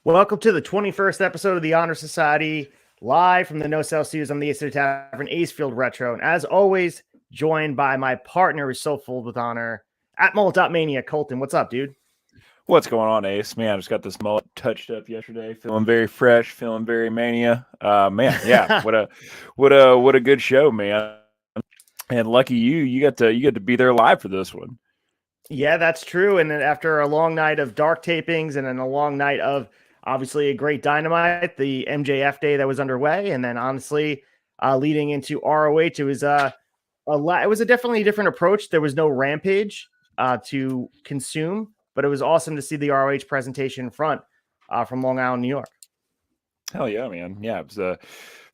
Welcome to the 21st episode of the Honor Society, live from the No Sell Studios on the Ace Tavern, Acefield Retro. And as always, joined by my partner who's so full with honor, at Mullet.mania, Colton. What's up, dude? What's going on, Ace? Man, I just got this mullet touched up yesterday. Feeling very fresh, feeling very mania. Man, yeah, what a good show, man. And lucky you got to be there live for this one. Yeah, that's true. And then after a long night of dark tapings and then a long night of obviously a great Dynamite, the MJF day that was underway, and then honestly leading into ROH, it was a definitely different approach. There was no Rampage to consume, but it was awesome to see the ROH presentation in front from Long Island, New York. Hell yeah, man. Yeah, it was the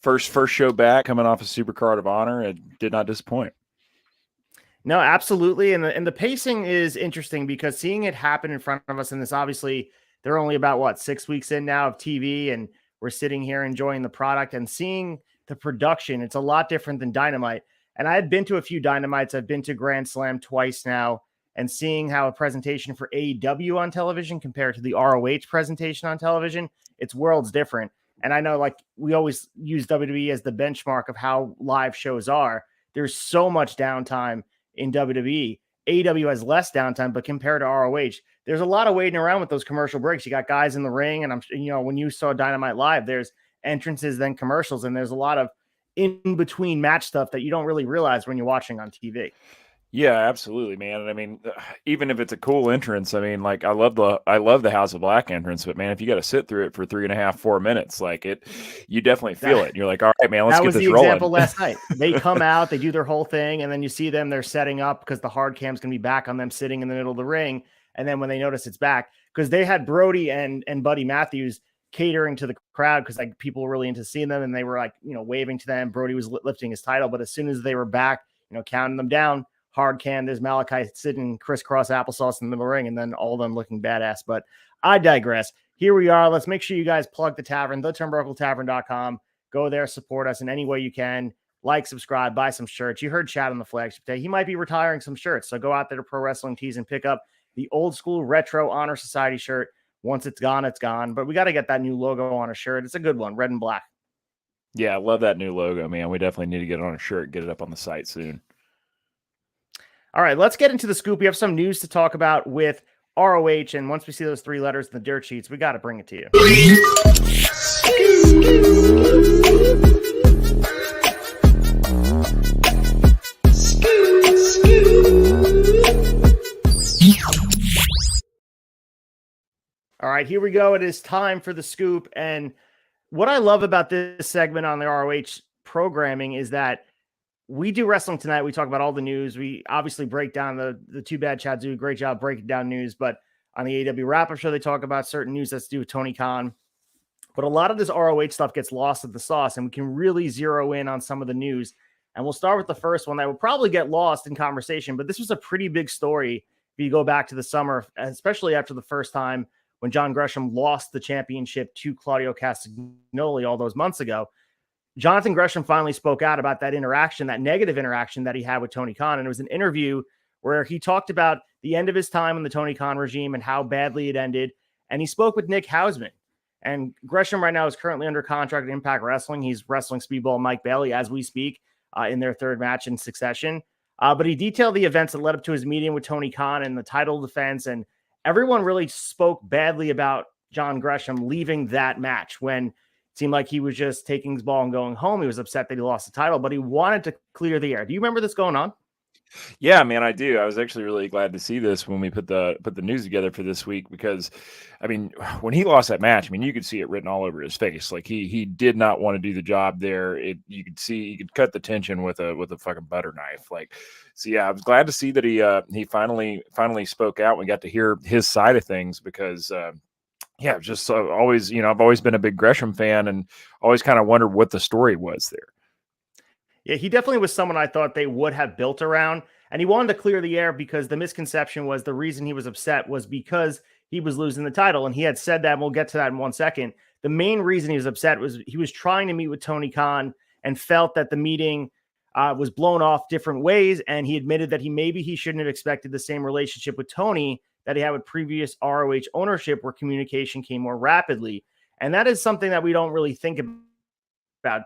first show back coming off of SUPERCARD of Honor. It did not disappoint. No, absolutely. And the pacing is interesting because seeing it happen in front of us, and this obviously they're only about 6 weeks in now of TV, and we're sitting here enjoying the product and seeing the production. It's a lot different than Dynamite. And I had been to a few Dynamites. I've been to Grand Slam twice now, and seeing how a presentation for AEW on television compared to the ROH presentation on television, it's worlds different. And I know, like, we always use WWE as the benchmark of how live shows are. There's so much downtime in WWE. AEW has less downtime, but compared to ROH, there's a lot of waiting around with those commercial breaks. You got guys in the ring, and when you saw Dynamite live, there's entrances, then commercials, and there's a lot of in between match stuff that you don't really realize when you're watching on TV. Yeah, absolutely, man. And I mean, even if it's a cool entrance, I mean, like I love the House of Black entrance, but man, if you got to sit through it for 3.5, 4 minutes, like you definitely feel it. You're like, all right, man, let's get this rolling. That was the example last night. They come out, they do their whole thing, and then you see them, they're setting up because the hard cam's going to be back on them sitting in the middle of the ring. And then when they notice it's back, because they had Brody and Buddy Matthews catering to the crowd because like people were really into seeing them, and they were like, waving to them. Brody was lifting his title, but as soon as they were back, counting them down, hard can, there's Malachi sitting crisscross applesauce in the middle of the ring, and then all of them looking badass. But I digress. Here we are. Let's make sure you guys plug the tavern, theturnbuckletavern.com. Go there, support us in any way you can. Like, subscribe, buy some shirts. You heard Chad on the flagship day. He might be retiring some shirts, so go out there to Pro Wrestling Tees and pick up the old school retro Honor Society shirt. Once it's gone, it's gone. But we got to get that new logo on a shirt. It's a good one, red and black. Yeah, I love that new logo, man. We definitely need to get it on a shirt, get it up on the site soon. All right, let's get into the scoop. We have some news to talk about with ROH, and once we see those 3 letters in the dirt sheets, we got to bring it to you. All right, here we go. It is time for the scoop, and what I love about this segment on the ROH programming is that we do Wrestling Tonight. We talk about all the news. We obviously break down the Too Bad Chad do a great job breaking down news, but on the AEW wrap-up show, they talk about certain news that's to do with Tony Khan. But a lot of this ROH stuff gets lost in the sauce, and we can really zero in on some of the news. And we'll start with the first one that will probably get lost in conversation, but this was a pretty big story if you go back to the summer, especially after the first time when John Gresham lost the championship to Claudio Castagnoli all those months ago. Jonathan Gresham finally spoke out about that interaction, that negative interaction that he had with Tony Khan. And it was an interview where he talked about the end of his time in the Tony Khan regime and how badly it ended. And he spoke with Nick Hausman. And Gresham right now is currently under contract at Impact Wrestling. He's wrestling Speedball Mike Bailey as we speak in their 3rd match in succession. But he detailed the events that led up to his meeting with Tony Khan and the title defense. And everyone really spoke badly about John Gresham leaving that match when seemed like he was just taking his ball and going home. He was upset that he lost the title, but he wanted to clear the air. Do you remember this going on? Yeah, man, I do. I was actually really glad to see this when we put the news together for this week because, I mean, when he lost that match, I mean, you could see it written all over his face. Like he did not want to do the job there. You could cut the tension with a fucking butter knife. Like, so yeah, I was glad to see that he finally spoke out. We got to hear his side of things because. Yeah, just always, I've always been a big Gresham fan and always kind of wondered what the story was there. Yeah, he definitely was someone I thought they would have built around, and he wanted to clear the air because the misconception was the reason he was upset was because he was losing the title, and he had said that, and we'll get to that in 1 second. The main reason he was upset was he was trying to meet with Tony Khan and felt that the meeting was blown off different ways, and he admitted that he shouldn't have expected the same relationship with Tony that he had with previous ROH ownership, where communication came more rapidly. And that is something that we don't really think about.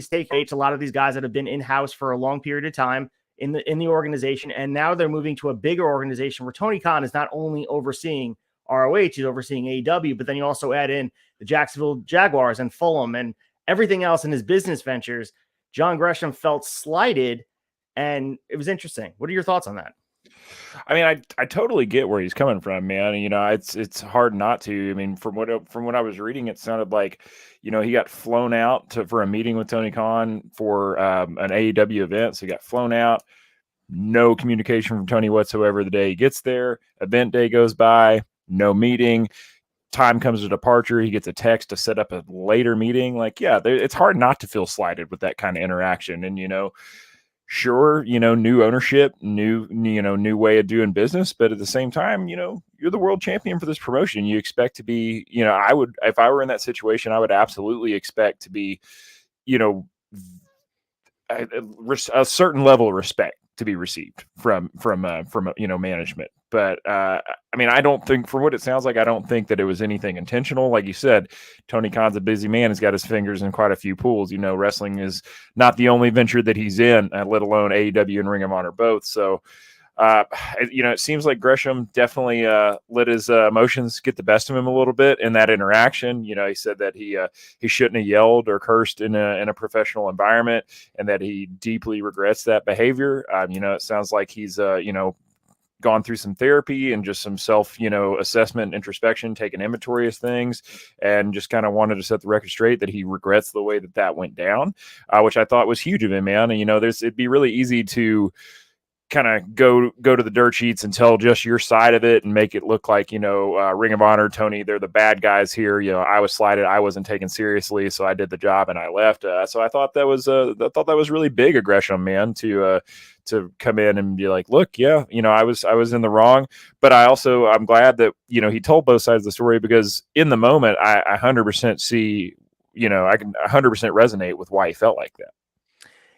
Take a lot of these guys that have been in-house for a long period of time in the organization, and now they're moving to a bigger organization where Tony Khan is not only overseeing ROH, he's overseeing AEW, but then you also add in the Jacksonville Jaguars and Fulham and everything else in his business ventures. John Gresham felt slighted, and it was interesting. What are your thoughts on that? I mean, I totally get where he's coming from, man. It's hard not to. I mean, from what I was reading, it sounded like, he got flown out for a meeting with Tony Khan for an AEW event. So he got flown out, no communication from Tony whatsoever the day he gets there. Event day goes by, no meeting. Time comes to departure. He gets a text to set up a later meeting. Like, yeah, it's hard not to feel slighted with that kind of interaction. And, sure, new ownership, new way of doing business. But at the same time, you're the world champion for this promotion. You expect to be, if I were in that situation, I would absolutely expect to be, a certain level of respect to be received from management. But I mean, I don't think, from what it sounds like, I don't think that it was anything intentional. Like you said, Tony Khan's a busy man. He's got his fingers in quite a few pools. Wrestling is not the only venture that he's in, let alone AEW and Ring of Honor both. So, it seems like Gresham definitely let his emotions get the best of him a little bit in that interaction. He said that he shouldn't have yelled or cursed in a professional environment, and that he deeply regrets that behavior. It sounds like he's gone through some therapy and just some self, assessment, introspection, taking inventory of things, and just kind of wanted to set the record straight that he regrets the way that went down, which I thought was huge of him, man. And, it'd be really easy to kind of go to the dirt sheets and tell just your side of it and make it look like, Ring of Honor, Tony, they're the bad guys here. I was slighted. I wasn't taken seriously. So I did the job and I left. So I thought that was really big of Gresham, man, to come in and be like, look, yeah, I was in the wrong, but I'm glad that, he told both sides of the story, because in the moment, I 100% see, I can 100% resonate with why he felt like that.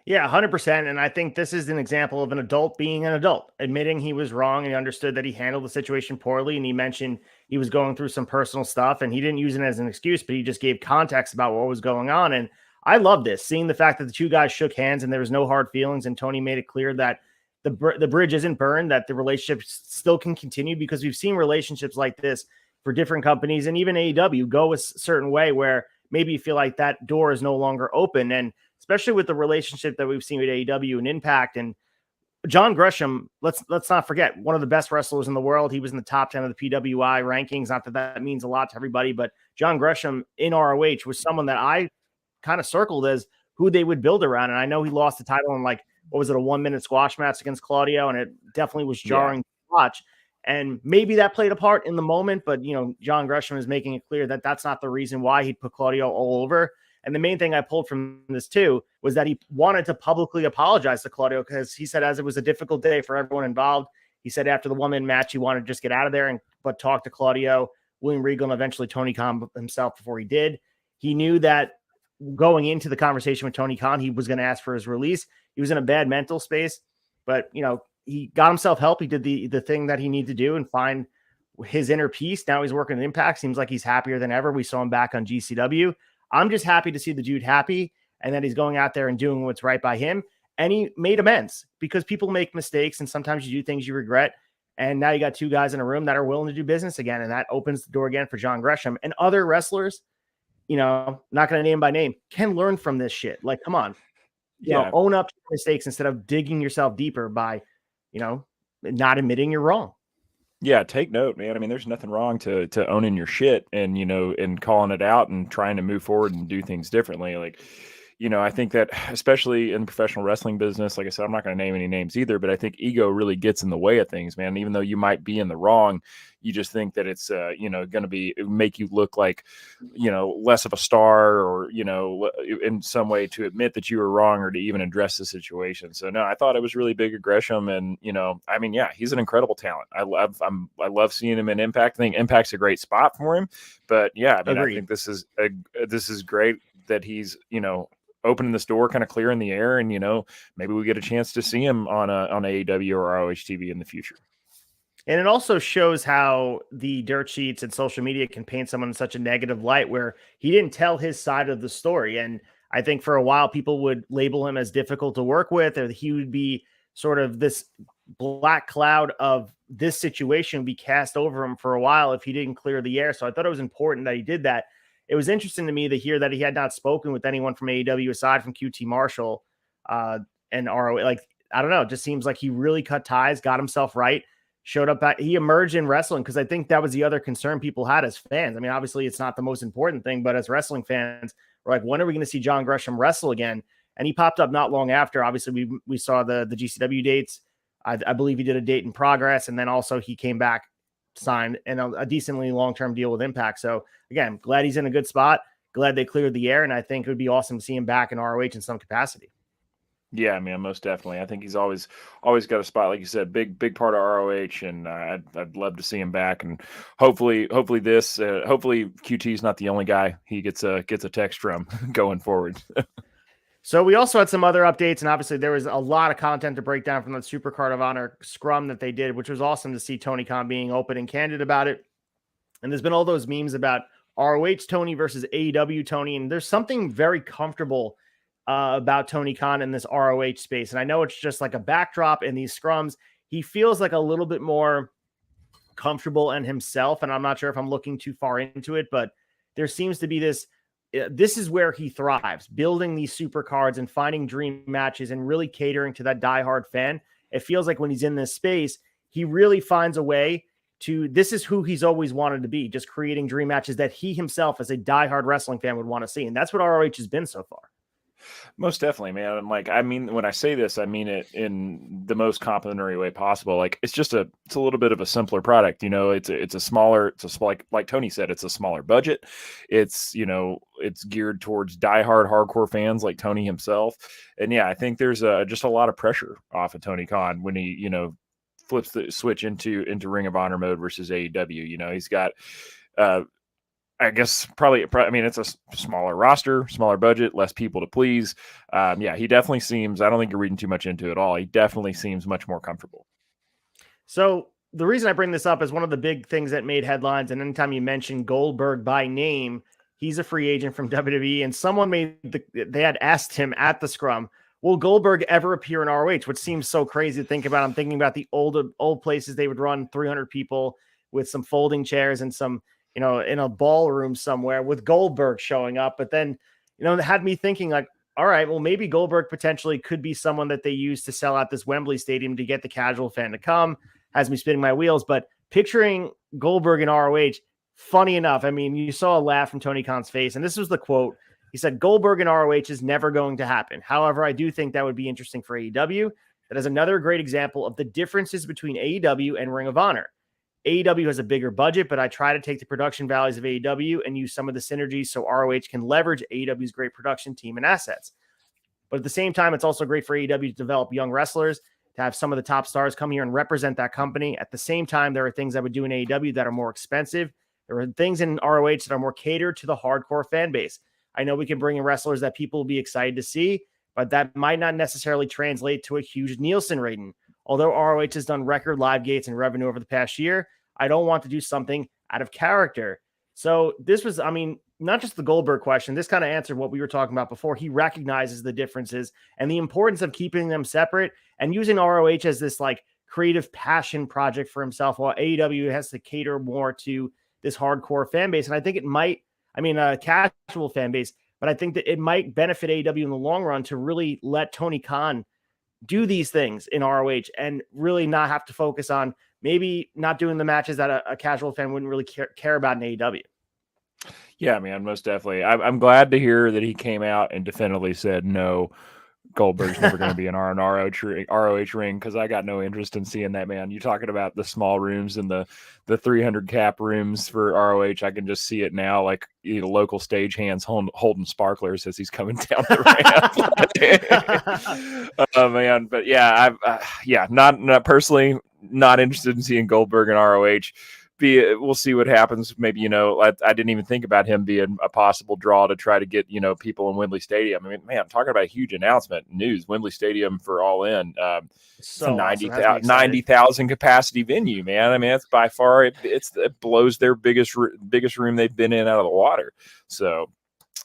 Yeah, 100%. And I think this is an example of an adult being an adult, admitting he was wrong, and he understood that he handled the situation poorly. And he mentioned he was going through some personal stuff, and he didn't use it as an excuse, but he just gave context about what was going on. And I love this, seeing the fact that the two guys shook hands and there was no hard feelings. And Tony made it clear that the bridge isn't burned, that the relationship still can continue, because we've seen relationships like this for different companies, and even AEW go a certain way where maybe you feel like that door is no longer open. And especially with the relationship that we've seen with AEW and Impact and John Gresham, let's not forget, one of the best wrestlers in the world. He was in the top 10 of the PWI rankings. Not that means a lot to everybody, but John Gresham in ROH was someone that I kind of circled as who they would build around. And I know he lost the title in, like, what was it, a 1-minute squash match against Claudio, and it definitely was jarring to watch. And maybe that played a part in the moment, but John Gresham is making it clear that that's not the reason why he'd put Claudio all over. And the main thing I pulled from this too was that he wanted to publicly apologize to Claudio, because he said, as it was a difficult day for everyone involved, he said after the 1-minute match, he wanted to just get out of there but talk to Claudio, William Regal, and eventually Tony Khan himself before he did. He knew that going into the conversation with Tony Khan, he was going to ask for his release. He was in a bad mental space, but he got himself help. He did the thing that he needed to do and find his inner peace. Now he's working at Impact. Seems like he's happier than ever. We saw him back on GCW. I'm just happy to see the dude happy, and that he's going out there and doing what's right by him. And he made amends, because people make mistakes, and sometimes you do things you regret. And now you got two guys in a room that are willing to do business again. And that opens the door again for John Gresham and other wrestlers, not going to name by name, can learn from this shit. Like, come on, own up to mistakes instead of digging yourself deeper by, not admitting you're wrong. Yeah, take note, man. I mean, there's nothing wrong to owning your shit and, and calling it out and trying to move forward and do things differently. Like, I think that especially in the professional wrestling business, like I said, I'm not going to name any names either, but I think ego really gets in the way of things, man. Even though you might be in the wrong, you just think that it's, going to make you look like, less of a star, or, in some way to admit that you were wrong or to even address the situation. So no, I thought it was really big of Gresham, and, I mean, yeah, he's an incredible talent. I love seeing him in Impact. I think Impact's a great spot for him, but yeah, I mean, I think this is great that he's, opening this door, kind of clearing the air, and maybe we get a chance to see him on AEW or ROH TV in the future. And it also shows how the dirt sheets and social media can paint someone in such a negative light where he didn't tell his side of the story. And I think for a while, people would label him as difficult to work with, or he would be sort of this black cloud of this situation would be cast over him for a while if he didn't clear the air. So I thought it was important that he did that. It was interesting to me to hear that he had not spoken with anyone from AEW aside from QT Marshall and ROH. Like, I don't know, it just seems like he really cut ties, got himself right, showed up he emerged in wrestling, because I think that was the other concern people had as fans. I mean, obviously it's not the most important thing, but as wrestling fans, we're like, when are we going to see John Gresham wrestle again? And he popped up not long after. Obviously, we saw the GCW dates. I believe he did a date in progress, and then also he came back, signed and a decently long-term deal with Impact. So again, glad he's in a good spot. Glad they cleared the air, and I think it would be awesome to see him back in ROH in some capacity. Yeah, man, most definitely. I think he's always got a spot, like you said, big part of ROH, and I'd love to see him back. And hopefully QT is not the only guy he gets a text from going forward. So we also had some other updates, and obviously there was a lot of content to break down from the SuperCard of Honor scrum that they did, which was awesome to see Tony Khan being open and candid about it. And there's been all those memes about ROH Tony versus AEW Tony, and there's something very comfortable about Tony Khan in this ROH space. And I know it's just like a backdrop in these scrums. He feels like a little bit more comfortable and himself, and I'm not sure if I'm looking too far into it, but there seems to be this is where he thrives, building these super cards and finding dream matches and really catering to that diehard fan. It feels like when he's in this space, he really finds a way to, this is who he's always wanted to be, just creating dream matches that he himself as a diehard wrestling fan would want to see. And that's what ROH has been so far. Most definitely, man. And like, I mean, when I say this, I mean it in the most complimentary way possible. Like, it's a little bit of a simpler product. You know, it's a smaller, like Tony said, it's a smaller budget. It's, you know, it's geared towards diehard hardcore fans like Tony himself. And yeah, I think there's just a lot of pressure off of Tony Khan when he, you know, flips the switch into Ring of Honor mode versus AEW. You know, he's got, I guess probably, I mean, it's a smaller roster, smaller budget, less people to please. Yeah, he definitely seems, I don't think you're reading too much into it at all. He definitely seems much more comfortable. So the reason I bring this up is one of the big things that made headlines. And anytime you mention Goldberg by name, he's a free agent from WWE. And someone they had asked him at the scrum, will Goldberg ever appear in ROH? Which seems so crazy to think about. I'm thinking about the old places they would run 300 people with some folding chairs and some, you know, in a ballroom somewhere with Goldberg showing up. But then, you know, it had me thinking like, all right, well, maybe Goldberg potentially could be someone that they use to sell out this Wembley Stadium to get the casual fan to come. Has me spinning my wheels. But picturing Goldberg in ROH, funny enough, I mean, you saw a laugh from Tony Khan's face, and this was the quote. He said, Goldberg in ROH is never going to happen. However, I do think that would be interesting for AEW. That is another great example of the differences between AEW and Ring of Honor. AEW has a bigger budget, but I try to take the production values of AEW and use some of the synergies so ROH can leverage AEW's great production team and assets. But at the same time, it's also great for AEW to develop young wrestlers, to have some of the top stars come here and represent that company. At the same time, there are things I would do in AEW that are more expensive. There are things in ROH that are more catered to the hardcore fan base. I know we can bring in wrestlers that people will be excited to see, but that might not necessarily translate to a huge Nielsen rating. Although ROH has done record live gates and revenue over the past year, I don't want to do something out of character. So this was, I mean, not just the Goldberg question. This kind of answered what we were talking about before. He recognizes the differences and the importance of keeping them separate and using ROH as this like creative passion project for himself, while AEW has to cater more to this hardcore fan base. And I think it might, I mean, a casual fan base, but I think that it might benefit AEW in the long run to really let Tony Khan do these things in ROH and really not have to focus on maybe not doing the matches that a casual fan wouldn't really care about in AEW. Yeah, man, most definitely. I'm glad to hear that he came out and definitively said, no, Goldberg's never going to be in our ROH ring, because I got no interest in seeing that, man. You're talking about the small rooms and the 300 cap rooms for ROH. I can just see it now, like, you know, local stage hands holding sparklers as he's coming down the ramp. Oh, man. But yeah, not personally not interested in seeing Goldberg in ROH. we'll see what happens. Maybe, I didn't even think about him being a possible draw to try to get, people in Wembley Stadium. I mean, man, I'm talking about a huge announcement news. Wembley Stadium for All In. It's a awesome. 90,000 capacity venue, man. I mean, it's by far, it blows their biggest room they've been in out of the water. So,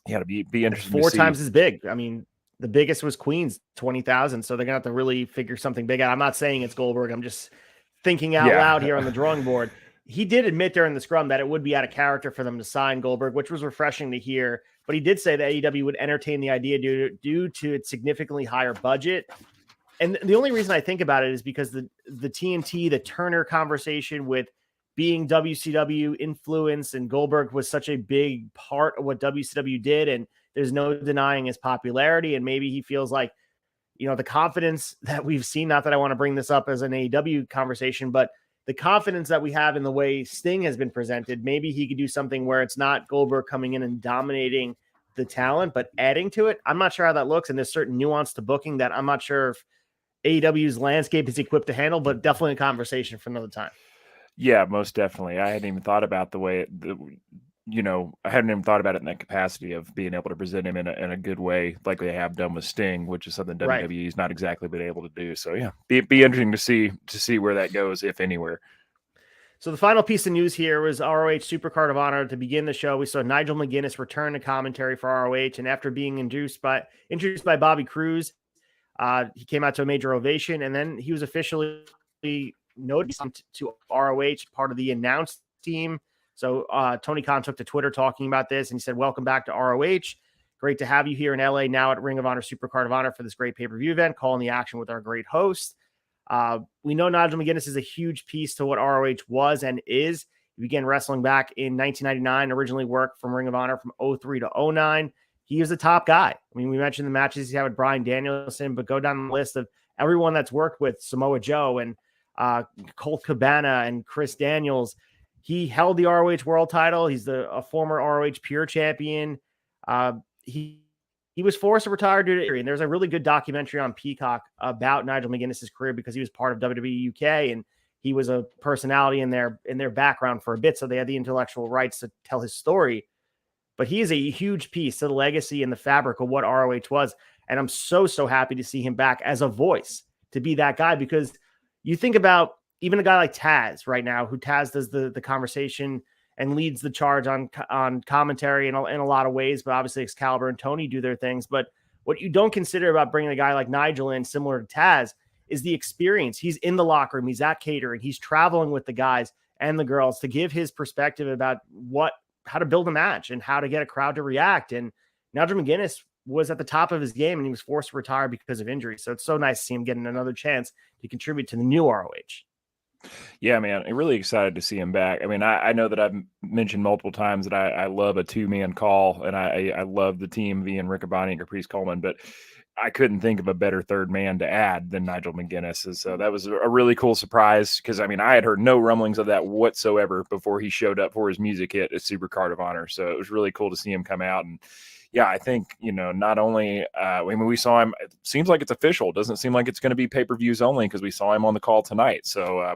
yeah, to be interesting. 4 times as big. I mean, the biggest was Queens, 20,000. So they're gonna have to really figure something big out. I'm not saying it's Goldberg. I'm just thinking out loud here on the drawing board. He did admit during the scrum that it would be out of character for them to sign Goldberg, which was refreshing to hear. But he did say that AEW would entertain the idea due to its significantly higher budget. And the only reason I think about it is because the TNT, the Turner conversation with being WCW influence, and Goldberg was such a big part of what WCW did. And there's no denying his popularity. And maybe he feels like, the confidence that we've seen, not that I want to bring this up as an AEW conversation, but the confidence that we have in the way Sting has been presented, maybe he could do something where it's not Goldberg coming in and dominating the talent, but adding to it. I'm not sure how that looks. And there's certain nuance to booking that I'm not sure if AEW's landscape is equipped to handle, but definitely a conversation for another time. Yeah, most definitely. I hadn't even thought about the way, I hadn't even thought about it in that capacity of being able to present him in a good way, like they have done with Sting, which is something WWE's not exactly been able to do. So yeah, be interesting to see where that goes, if anywhere. So the final piece of news here was ROH SuperCard of Honor. To begin the show, we saw Nigel McGuinness return to commentary for ROH, and after being introduced by Bobby Cruz, he came out to a major ovation, and then he was officially noticed to ROH, part of the announced team. So Tony Khan took to Twitter talking about this, and he said, "Welcome back to ROH. Great to have you here in LA now at Ring of Honor SuperCard of Honor for this great pay-per-view event, calling the action with our great host." We know Nigel McGuinness is a huge piece to what ROH was and is. He began wrestling back in 1999, originally worked from Ring of Honor from 03 to 09. He is a top guy. I mean, we mentioned the matches he had with Bryan Danielson, but go down the list of everyone that's worked with Samoa Joe and Colt Cabana and Chris Daniels. He held the ROH World Title. He's a former ROH Pure Champion. He was forced to retire due to injury, and there's a really good documentary on Peacock about Nigel McGuinness's career because he was part of WWE UK and he was a personality in their background for a bit, so they had the intellectual rights to tell his story. But he is a huge piece to the legacy and the fabric of what ROH was, and I'm so happy to see him back as a voice, to be that guy, because you think about even a guy like Taz right now, who Taz does the conversation and leads the charge on commentary in a lot of ways, but obviously Excalibur and Tony do their things. But what you don't consider about bringing a guy like Nigel in, similar to Taz, is the experience. He's in the locker room, he's at catering, he's traveling with the guys and the girls to give his perspective about how to build a match and how to get a crowd to react. And Nigel McGuinness was at the top of his game, and he was forced to retire because of injury. So it's so nice to see him getting another chance to contribute to the new ROH. Yeah, man, I'm really excited to see him back. I mean, I know that I've mentioned multiple times that I love a 2-man call, and I love the team of Ian Riccaboni and Caprice Coleman, but I couldn't think of a better third man to add than Nigel McGuinness. And so that was a really cool surprise, because, I mean, I had heard no rumblings of that whatsoever before he showed up for his music hit at SuperCard of Honor. So it was really cool to see him come out. And yeah, I think, not only, we saw him, it seems like it's official. It doesn't seem like it's going to be pay-per-views only, because we saw him on the call tonight. So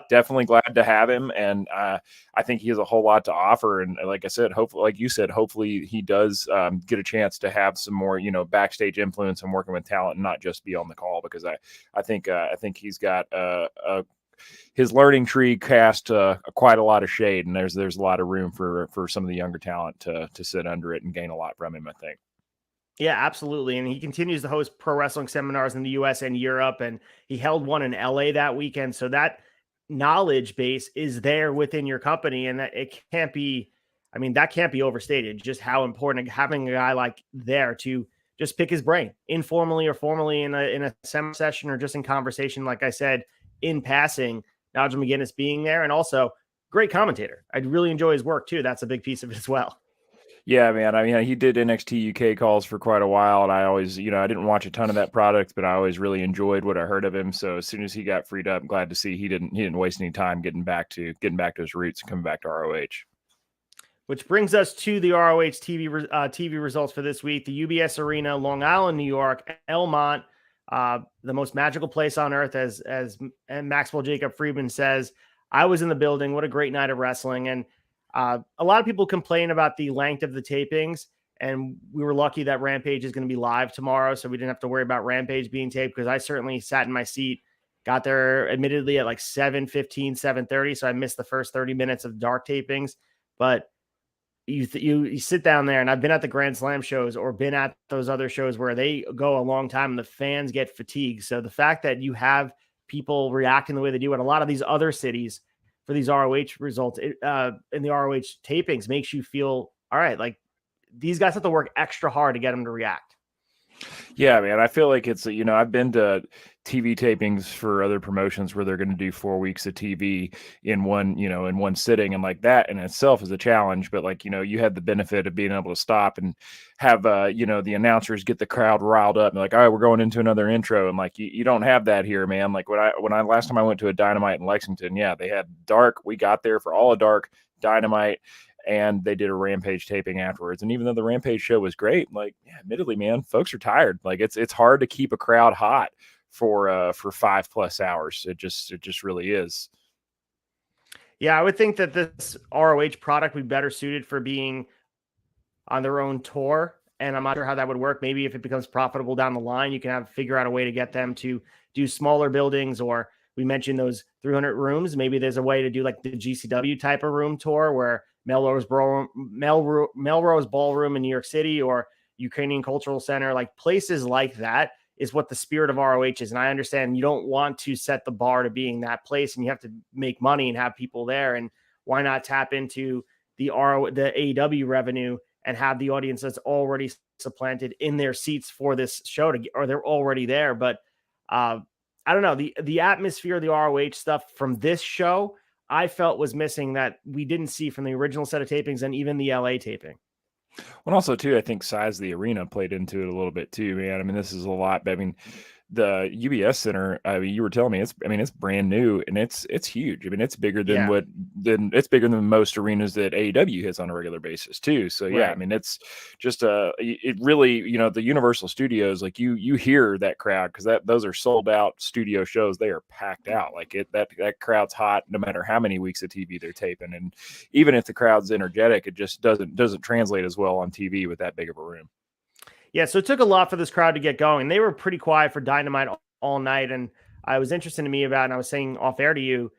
definitely glad to have him. And I think he has a whole lot to offer. And like I said, hopefully, like you said, hopefully he does get a chance to have some more, backstage influence and working with talent and not just be on the call, because I think he's got his learning tree cast quite a lot of shade, and there's a lot of room for some of the younger talent to sit under it and gain a lot from him, I think. Yeah, absolutely. And he continues to host pro wrestling seminars in the US and Europe, and he held one in LA that weekend. So that knowledge base is there within your company, and that can't be overstated, just how important having a guy like there to just pick his brain informally or formally in a seminar session or just in conversation, like I said, in passing. Nigel McGuinness being there, and also great commentator. I'd really enjoy his work too. That's a big piece of it as well. Yeah, man. I mean, he did NXT UK calls for quite a while, and I always, I didn't watch a ton of that product, but I always really enjoyed what I heard of him. So as soon as he got freed up, I'm glad to see he didn't waste any time getting back to his roots and coming back to ROH. Which brings us to the ROH TV results for this week. The UBS Arena, Long Island, New York, Elmont, the most magical place on earth, as Maxwell Jacob Friedman says. I was in the building. What a great night of wrestling. And a lot of people complain about the length of the tapings. And we were lucky that Rampage is going to be live tomorrow, so we didn't have to worry about Rampage being taped, because I certainly sat in my seat, got there admittedly at like 7:15, 7:30, so I missed the first 30 minutes of dark tapings. But you sit down there, and I've been at the Grand Slam shows or been at those other shows where they go a long time and the fans get fatigued. So the fact that you have people reacting the way they do at a lot of these other cities for these ROH results in the ROH tapings makes you feel, all right, like, these guys have to work extra hard to get them to react. Yeah, man. I feel like it's, I've been to TV tapings for other promotions where they're going to do 4 weeks of TV in one sitting. And like that in itself is a challenge. But like, you had the benefit of being able to stop and have, the announcers get the crowd riled up and like, all right, we're going into another intro. And like, you don't have that here, man. Like when I last time I went to a Dynamite in Lexington, yeah, they had dark. We got there for all of dark, Dynamite, and they did a Rampage taping afterwards. And even though the Rampage show was great, like, yeah, admittedly, man, folks are tired. Like it's hard to keep a crowd hot for 5+ hours. It just really is. Yeah, I would think that this ROH product would be better suited for being on their own tour. And I'm not sure how that would work. Maybe if it becomes profitable down the line, you can figure out a way to get them to do smaller buildings, or we mentioned those 300 rooms. Maybe there's a way to do like the GCW type of room tour where Melrose Ballroom in New York City, or Ukrainian Cultural Center, like places like that is what the spirit of ROH is. And I understand you don't want to set the bar to being that place, and you have to make money and have people there. And why not tap into the AEW revenue and have the audience that's already supplanted in their seats for this show or they're already there. But I don't know, the atmosphere of the ROH stuff from this show, I felt was missing, that we didn't see from the original set of tapings and even the LA taping. Well, also too, I think size of the arena played into it a little bit too, man. I mean, this is a lot. I mean, the UBS Center, I mean, you were telling me it's brand new and it's huge. I mean, it's bigger than it's bigger than most arenas that AEW hits on a regular basis too. So yeah, right. I mean, it's just it really, the Universal Studios, like you hear that crowd, because those are sold out studio shows. They are packed out. Like that crowd's hot no matter how many weeks of TV they're taping. And even if the crowd's energetic, it just doesn't translate as well on TV with that big of a room. Yeah, so it took a lot for this crowd to get going. They were pretty quiet for Dynamite all night, and it was interesting to me about, and I was saying off air to you,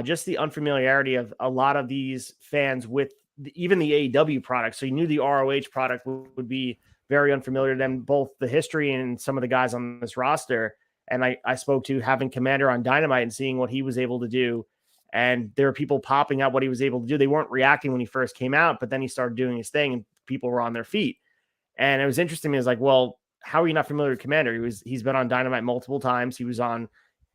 just the unfamiliarity of a lot of these fans with even the AEW product. So you knew the ROH product would be very unfamiliar to them, both the history and some of the guys on this roster. And I spoke to having Commander on Dynamite and seeing what he was able to do. And there were people popping out what he was able to do. They weren't reacting when he first came out, but then he started doing his thing and people were on their feet. And it was interesting to me. It was like, well, how are you not familiar with Commander? He's been on Dynamite multiple times. He was on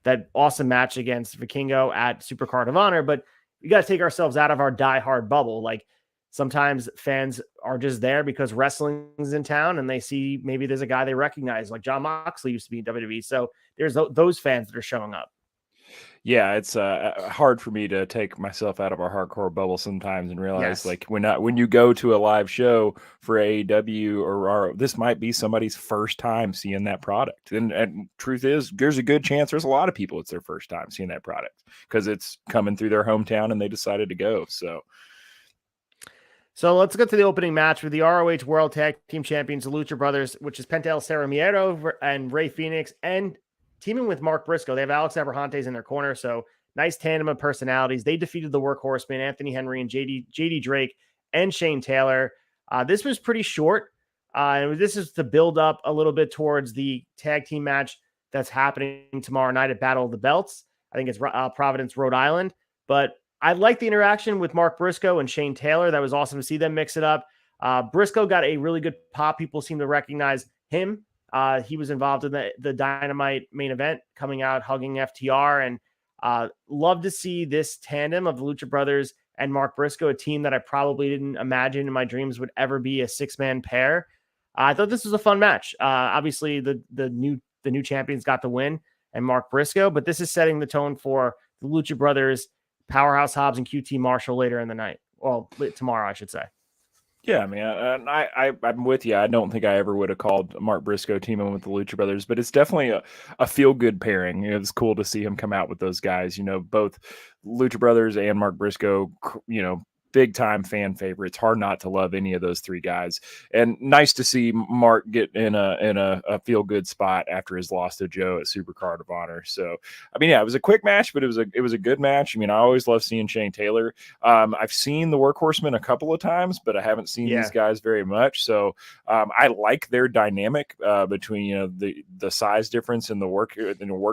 that awesome match against Vikingo at SUPERCARD of Honor. But we got to take ourselves out of our diehard bubble. Like sometimes fans are just there because wrestling's in town and they see maybe there's a guy they recognize, like Jon Moxley used to be in WWE. So there's those fans that are showing up. Yeah, it's hard for me to take myself out of our hardcore bubble sometimes and realize, like, when you go to a live show for AEW or this might be somebody's first time seeing that product. And truth is, there's a good chance there's a lot of people it's their first time seeing that product because it's coming through their hometown and they decided to go. So let's go to the opening match with the ROH World Tag Team Champions, the Lucha Brothers, which is Penta El Cerramiento and Rey Fenix, and teaming with Mark Briscoe. They have Alex Abrahantes in their corner, so nice tandem of personalities. They defeated the Workhorsemen, Anthony Henry and JD Drake and Shane Taylor. This was pretty short. And this is to build up a little bit towards the tag team match that's happening tomorrow night at Battle of the Belts. I think it's Providence, Rhode Island. But I like the interaction with Mark Briscoe and Shane Taylor. That was awesome to see them mix it up. Briscoe got a really good pop. People seem to recognize him. He was involved in the Dynamite main event, coming out, hugging FTR, and love to see this tandem of the Lucha Brothers and Mark Briscoe, a team that I probably didn't imagine in my dreams would ever be a 6-man pair. I thought this was a fun match. Obviously, the new champions got the win, and Mark Briscoe, but this is setting the tone for the Lucha Brothers, Powerhouse Hobbs, and QT Marshall later in the night. Well, tomorrow, I should say. Yeah, man. And I'm with you. I don't think I ever would have called Mark Briscoe teaming with the Lucha Brothers, but it's definitely a feel good pairing. It's cool to see him come out with those guys. Both Lucha Brothers and Mark Briscoe. Big time fan favorites. Hard not to love any of those three guys. And nice to see Mark get in a feel good spot after his loss to Joe at SUPERCARD of Honor. So I mean, yeah, it was a quick match, but it was a good match. I mean, I always love seeing Shane Taylor. I've seen the Workhorsemen a couple of times, but I haven't seen these guys very much. So I like their dynamic between the size difference and the work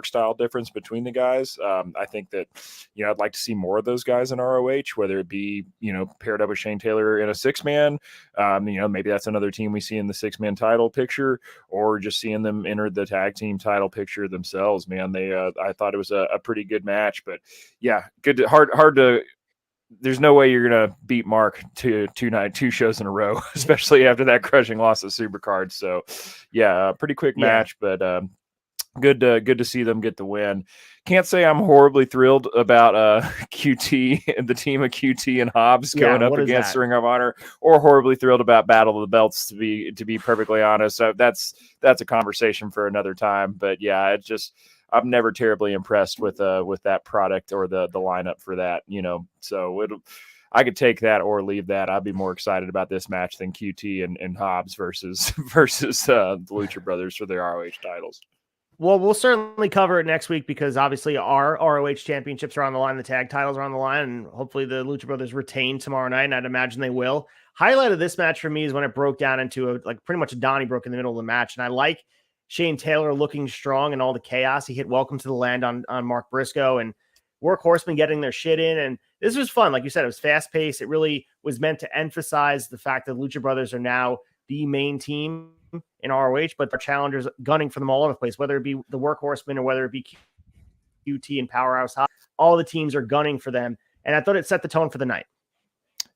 style difference between the guys. I think that I'd like to see more of those guys in ROH, whether it be paired up with Shane Taylor in a 6-man. Maybe that's another team we see in the 6-man title picture, or just seeing them enter the tag team title picture themselves. Man, I thought it was a pretty good match, but yeah, hard to. There's no way you're gonna beat Mark two shows in a row, especially after that crushing loss at SUPERCARD. So, yeah, pretty quick match, but good to see them get the win. Can't say I'm horribly thrilled about QT and the team of QT and Hobbs going up against Ring of Honor, or horribly thrilled about Battle of the Belts, to be perfectly honest. So that's a conversation for another time. But yeah, it's just I'm never terribly impressed with that product or the lineup for that, So I could take that or leave that. I'd be more excited about this match than QT and Hobbs versus the Lucha Brothers for their ROH titles. Well, we'll certainly cover it next week, because obviously our ROH championships are on the line. The tag titles are on the line, and hopefully the Lucha Brothers retain tomorrow night, and I'd imagine they will. Highlight of this match for me is when it broke down into pretty much a Donnybrook in the middle of the match. And I like Shane Taylor looking strong in all the chaos. He hit Welcome to the Land on Mark Briscoe, and Workhorsemen getting their shit in. And this was fun. Like you said, it was fast paced. It really was meant to emphasize the fact that Lucha Brothers are now the main team in ROH, but their challengers gunning for them all over the place, whether it be the Workhorsemen or whether it be QT and Powerhouse High. All the teams are gunning for them. And I thought it set the tone for the night.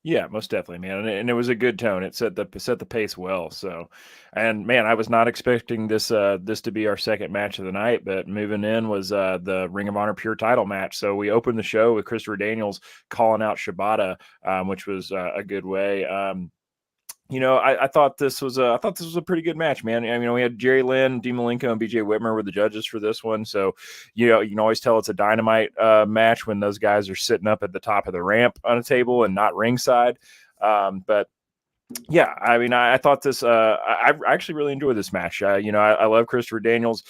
Yeah, most definitely, man. And it was a good tone. It set the pace well. So, and man, I was not expecting this to be our second match of the night, but moving in was the Ring of Honor Pure Title match. So we opened the show with Christopher Daniels calling out Shibata, which was a good way. I thought this was a pretty good match, man. I mean, we had Jerry Lynn, Dean Malenko, and BJ Whitmer were the judges for this one. So, you can always tell it's a dynamite match when those guys are sitting up at the top of the ramp on a table and not ringside. But yeah, I mean, I thought this. I actually really enjoyed this match. I love Christopher Daniels.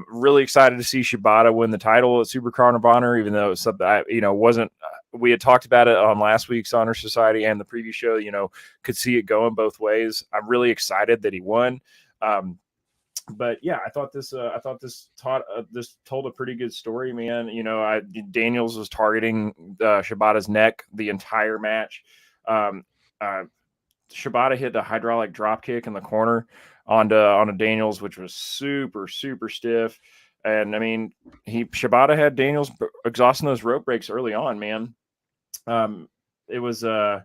Really excited to see Shibata win the title at SUPERCARD of Honor, even though it's something wasn't. We had talked about it on last week's Honor Society and the preview show. Could see it going both ways. I'm really excited that he won. But yeah, I thought this told a pretty good story, man. Daniels was targeting Shibata's neck the entire match. Shibata hit a hydraulic drop kick in the corner onto Daniels, which was super, super stiff. And I mean, Shibata had Daniels exhausting those rope breaks early on, man. It was a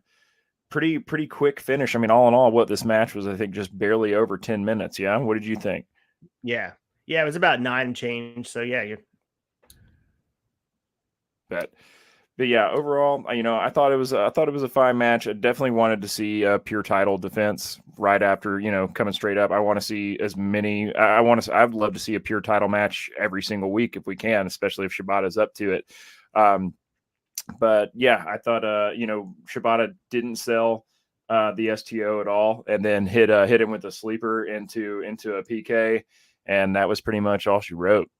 pretty quick finish. I mean, all in all, this match was, I think, just barely over 10 minutes. Yeah. What did you think? Yeah. It was about 9 and change. So yeah, But yeah, overall, I thought it was a fine match. I definitely wanted to see a pure title defense right after, coming straight up. I want to see as many. I'd love to see a pure title match every single week if we can, especially if Shibata's up to it. But yeah, I thought Shibata didn't sell the STO at all, and then hit him with a sleeper into a PK, and that was pretty much all she wrote.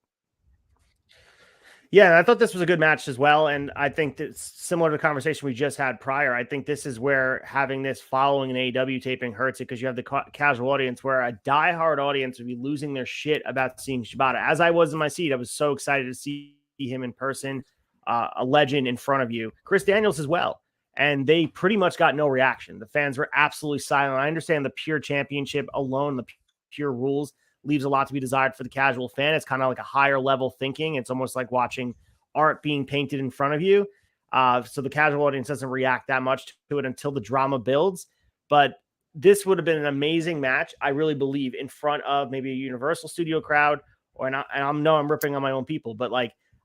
Yeah, I thought this was a good match as well. And I think that's similar to the conversation we just had prior. I think this is where having this following an AEW taping hurts it, because you have the casual audience, where a diehard audience would be losing their shit about seeing Shibata. As I was in my seat, I was so excited to see him in person, a legend in front of you. Chris Daniels as well. And they pretty much got no reaction. The fans were absolutely silent. I understand the pure championship alone, the pure rules, leaves a lot to be desired for the casual fan. It's kind of like a higher level thinking. It's almost like watching art being painted in front of you. So the casual audience doesn't react that much to it until the drama builds. But this would have been an amazing match, I really believe, in front of maybe a Universal Studio crowd, I'm ripping on my own people, but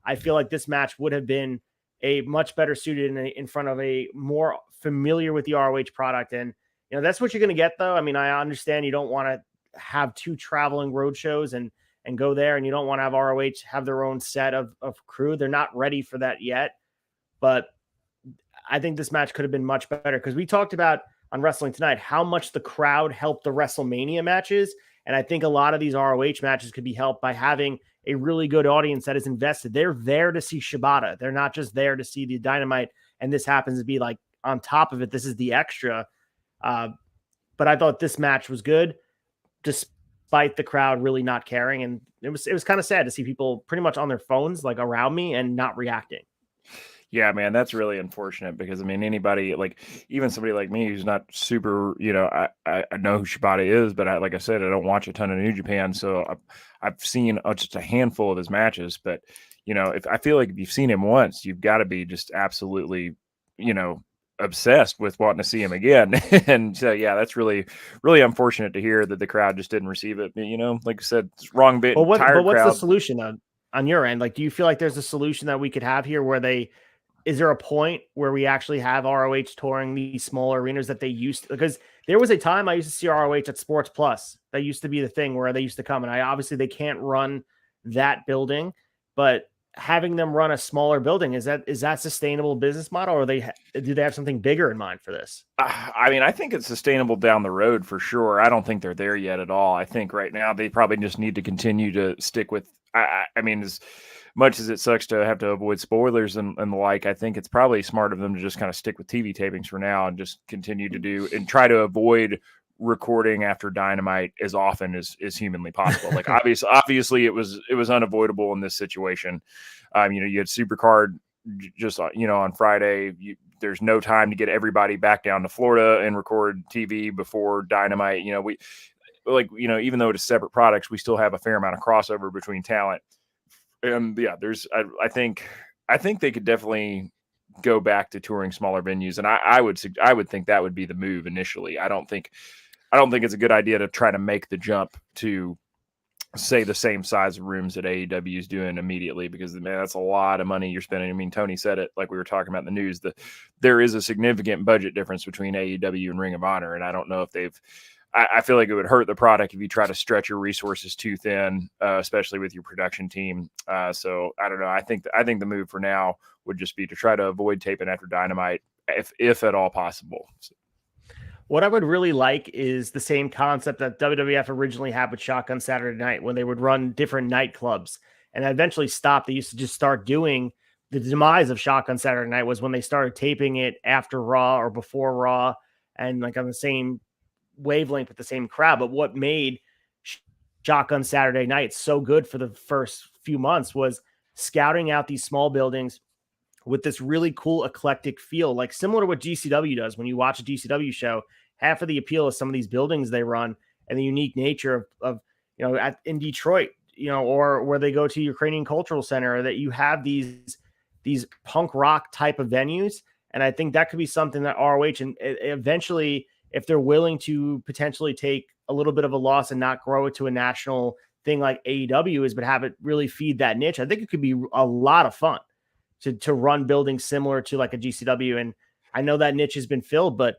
I feel like this match would have been a much better suited in front of a more familiar with the ROH product. And That's what you're going to get, though. I mean, I understand you don't want to have 2 traveling road shows and go there, and you don't want to have ROH have their own set of crew. They're not ready for that yet, but I think this match could have been much better, because we talked about on Wrestling Tonight how much the crowd helped the WrestleMania matches, and I think a lot of these ROH matches could be helped by having a really good audience that is invested. They're there to see Shibata. They're not just there to see the Dynamite, and this happens to be like on top of it. This is the extra. But I thought this match was good, despite the crowd really not caring. And it was kind of sad to see people pretty much on their phones, like around me, and not reacting. Yeah, man, that's really unfortunate, because I mean, anybody, like even somebody like me who's not super, I know who Shibata is, but like I said, I don't watch a ton of New Japan, so I've seen just a handful of his matches. But if I feel like if you've seen him once, you've got to be just absolutely, obsessed with wanting to see him again. And so, yeah, that's really, really unfortunate to hear that the crowd just didn't receive it. Like I said, it's wrong bit. But what's crowd. The solution on your end? Like, do you feel like there's a solution that we could have here where is there a point where we actually have ROH touring these smaller arenas that they used to? Because there was a time I used to see ROH at Sports Plus. That used to be the thing where they used to come, and obviously they can't run that building, but having them run a smaller building, is that sustainable business model, or do they have something bigger in mind for this? I mean, I think it's sustainable down the road for sure. I don't think they're there yet at all. I think right now they probably just need to continue to stick with, I mean, as much as it sucks to have to avoid spoilers and the like, I think it's probably smart of them to just kind of stick with TV tapings for now and just continue to do and try to avoid recording after Dynamite as often as humanly possible. Like obviously it was unavoidable in this situation. You had SUPERCARD just on Friday. There's no time to get everybody back down to Florida and record TV before Dynamite. Even though it's separate products, we still have a fair amount of crossover between talent. And yeah, I think they could definitely go back to touring smaller venues, and I would think that would be the move initially. I don't think it's a good idea to try to make the jump to say the same size of rooms that AEW is doing immediately, because man, that's a lot of money you're spending. I mean, Tony said it, like we were talking about in the news, there is a significant budget difference between AEW and Ring of Honor, and I don't know if I feel like it would hurt the product if you try to stretch your resources too thin, especially with your production team. So I don't know. I think the move for now would just be to try to avoid taping after Dynamite, if at all possible. So. What I would really like is the same concept that WWF originally had with Shotgun Saturday Night, when they would run different nightclubs, and eventually stopped. They used to just start doing the demise of Shotgun Saturday Night was when they started taping it after Raw or before Raw, and like on the same wavelength with the same crowd. But what made Shotgun Saturday Night so good for the first few months was scouting out these small buildings with this really cool eclectic feel, like similar to what GCW does. When you watch a GCW show, half of the appeal is some of these buildings they run and the unique nature of in Detroit, or where they go to Ukrainian Cultural Center, or that you have these punk rock type of venues. And I think that could be something that ROH, and eventually, if they're willing to potentially take a little bit of a loss and not grow it to a national thing like AEW is, but have it really feed that niche, I think it could be a lot of fun to run buildings similar to like a GCW. And I know that niche has been filled, but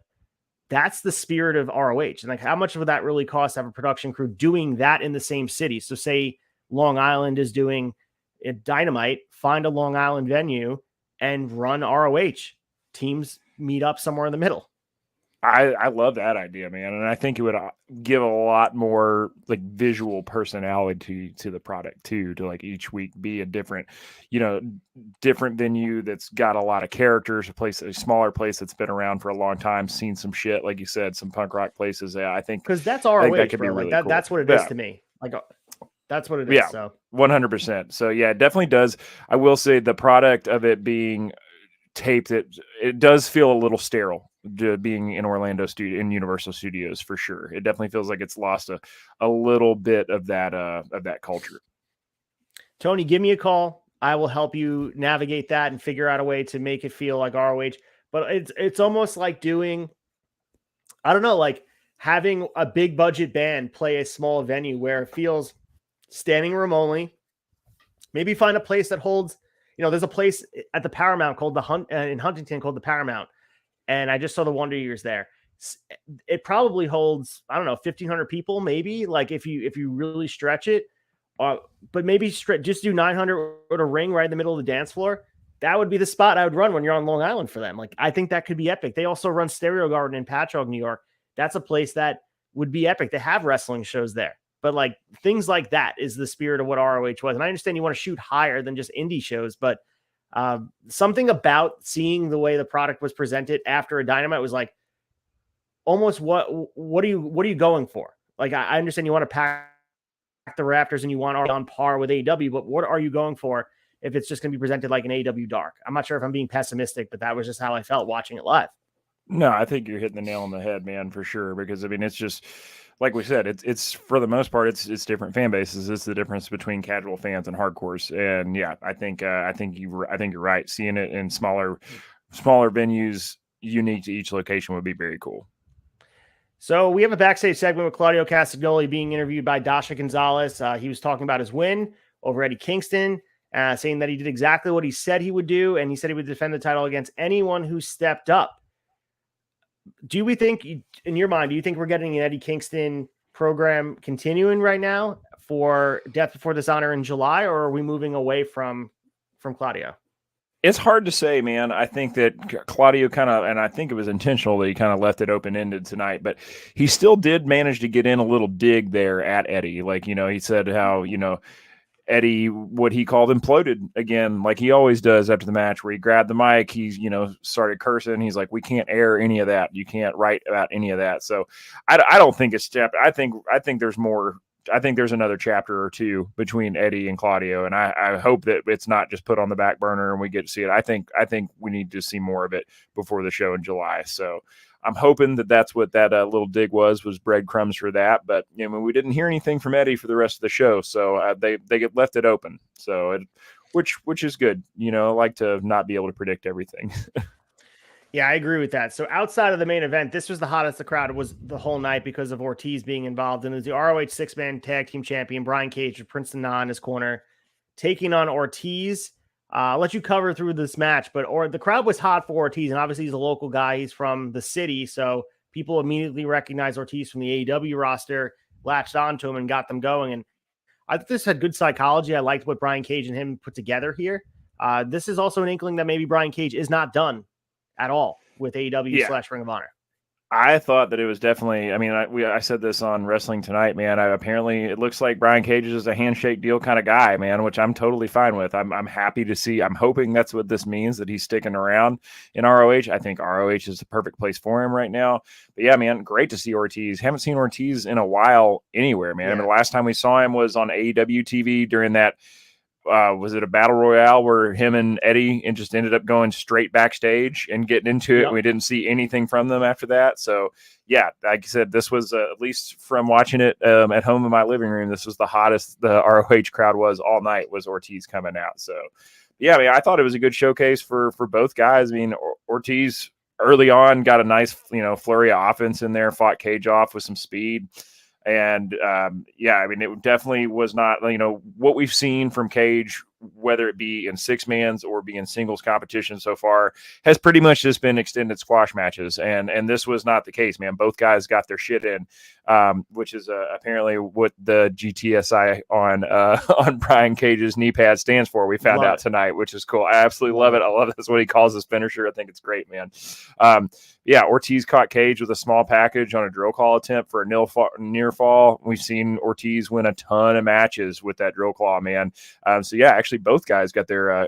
that's the spirit of ROH. And like, how much would that really cost to have a production crew doing that in the same city? So say Long Island is doing Dynamite, find a Long Island venue and run ROH. Teams meet up somewhere in the middle. I love that idea, man. And I think it would give a lot more like visual personality to the product too, to like each week be a different venue that's got a lot of characters, a smaller place that's been around for a long time, seen some shit, like you said, some punk rock places. Yeah, I think because that's ROH, that could be really cool. That's what it is to me. Like that's what it is. Yeah, so 100%. So yeah, it definitely does. I will say the product of it being taped, it does feel a little sterile being in Orlando in Universal Studios for sure. It definitely feels like it's lost a little bit of that culture. Tony, give me a call. I will help you navigate that and figure out a way to make it feel like ROH. But it's almost like doing, I don't know, like having a big budget band play a small venue where it feels standing room only. Maybe find a place that holds, there's a place at the Paramount called in Huntington called the Paramount. And I just saw the Wonder Years there. It probably holds, I don't know, 1,500 people, maybe, like if you really stretch it. But maybe just do 900 at a ring right in the middle of the dance floor. That would be the spot I would run when you're on Long Island for them. Like, I think that could be epic. They also run Stereo Garden in Patchogue, New York. That's a place that would be epic. They have wrestling shows there. But like things like that is the spirit of what ROH was. And I understand you want to shoot higher than just indie shows, but something about seeing the way the product was presented after a Dynamite was like almost what are you going for? Like, I understand you want to pack the Raptors and you want on par with AEW, but what are you going for if it's just going to be presented like an AEW Dark? I'm not sure if I'm being pessimistic, but that was just how I felt watching it live. No, I think you're hitting the nail on the head, man, for sure. Because I mean, it's just like we said, it's for the most part, it's different fan bases. It's the difference between casual fans and hardcores. And yeah, I think you're right. Seeing it in smaller venues, unique to each location, would be very cool. So we have a backstage segment with Claudio Castagnoli being interviewed by Dasha Gonzalez. He was talking about his win over Eddie Kingston, saying that he did exactly what he said he would do, and he said he would defend the title against anyone who stepped up. Do we think, in your mind, do you think we're getting an Eddie Kingston program continuing right now for Death Before Dishonor in July, or are we moving away from Claudio? It's hard to say, man. I think that Claudio kind of, and I think it was intentional that he kind of left it open-ended tonight, but he still did manage to get in a little dig there at Eddie. Like, he said how, Eddie, what he called imploded again, like he always does after the match, where he grabbed the mic, he's, started cursing. He's like, we can't air any of that. You can't write about any of that. So I don't think it's step. I think there's more. I think there's another chapter or two between Eddie and Claudio, and I hope that it's not just put on the back burner and we get to see it. I think we need to see more of it before the show in July. So I'm hoping that that's what that little dig was breadcrumbs for that. But we didn't hear anything from Eddie for the rest of the show, so they get left it open. So which is good. I like to not be able to predict everything. Yeah, I agree with that. So outside of the main event, this was the hottest the crowd was the whole night because of Ortiz being involved. And it was the ROH 6-man tag team champion, Brian Cage, with Prince Nana in his corner, taking on Ortiz. I'll let you cover through this match, but the crowd was hot for Ortiz. And obviously he's a local guy. He's from the city. So people immediately recognized Ortiz from the AEW roster, latched onto him and got them going. And I think this had good psychology. I liked what Brian Cage and him put together here. This is also an inkling that maybe Brian Cage is not done at all with AEW / Ring of Honor. I thought that it was definitely, I said this on Wrestling Tonight, man. Apparently it looks like Brian Cage is a handshake deal kind of guy, man, which I'm totally fine with. I'm happy to see. I'm hoping that's what this means, that he's sticking around in ROH. I think ROH is the perfect place for him right now. But yeah, man, great to see Ortiz. Haven't seen Ortiz in a while anywhere, man. Yeah. The last time we saw him was on AEW TV during that, was it a battle royale where him and Eddie and just ended up going straight backstage and getting into it? Yep. We didn't see anything from them after that. So yeah, like I said, this was at least from watching it at home in my living room, this was the hottest the ROH crowd was all night, was Ortiz coming out. So yeah, I thought it was a good showcase for both guys. Ortiz early on got a nice, flurry of offense in there, fought Cage off with some speed. And it definitely was not, what we've seen from Cage, whether it be in 6-mans or be in singles competition so far, has pretty much just been extended squash matches. And this was not the case, man. Both guys got their shit in, which is apparently what the GTSI on Brian Cage's knee pad stands for. We found out tonight, which is cool. I absolutely love it. I love that's what he calls his finisher. I think it's great, man. Ortiz caught Cage with a small package on a drill claw attempt for a near fall. We've seen Ortiz win a ton of matches with that drill claw, man. Actually both guys got their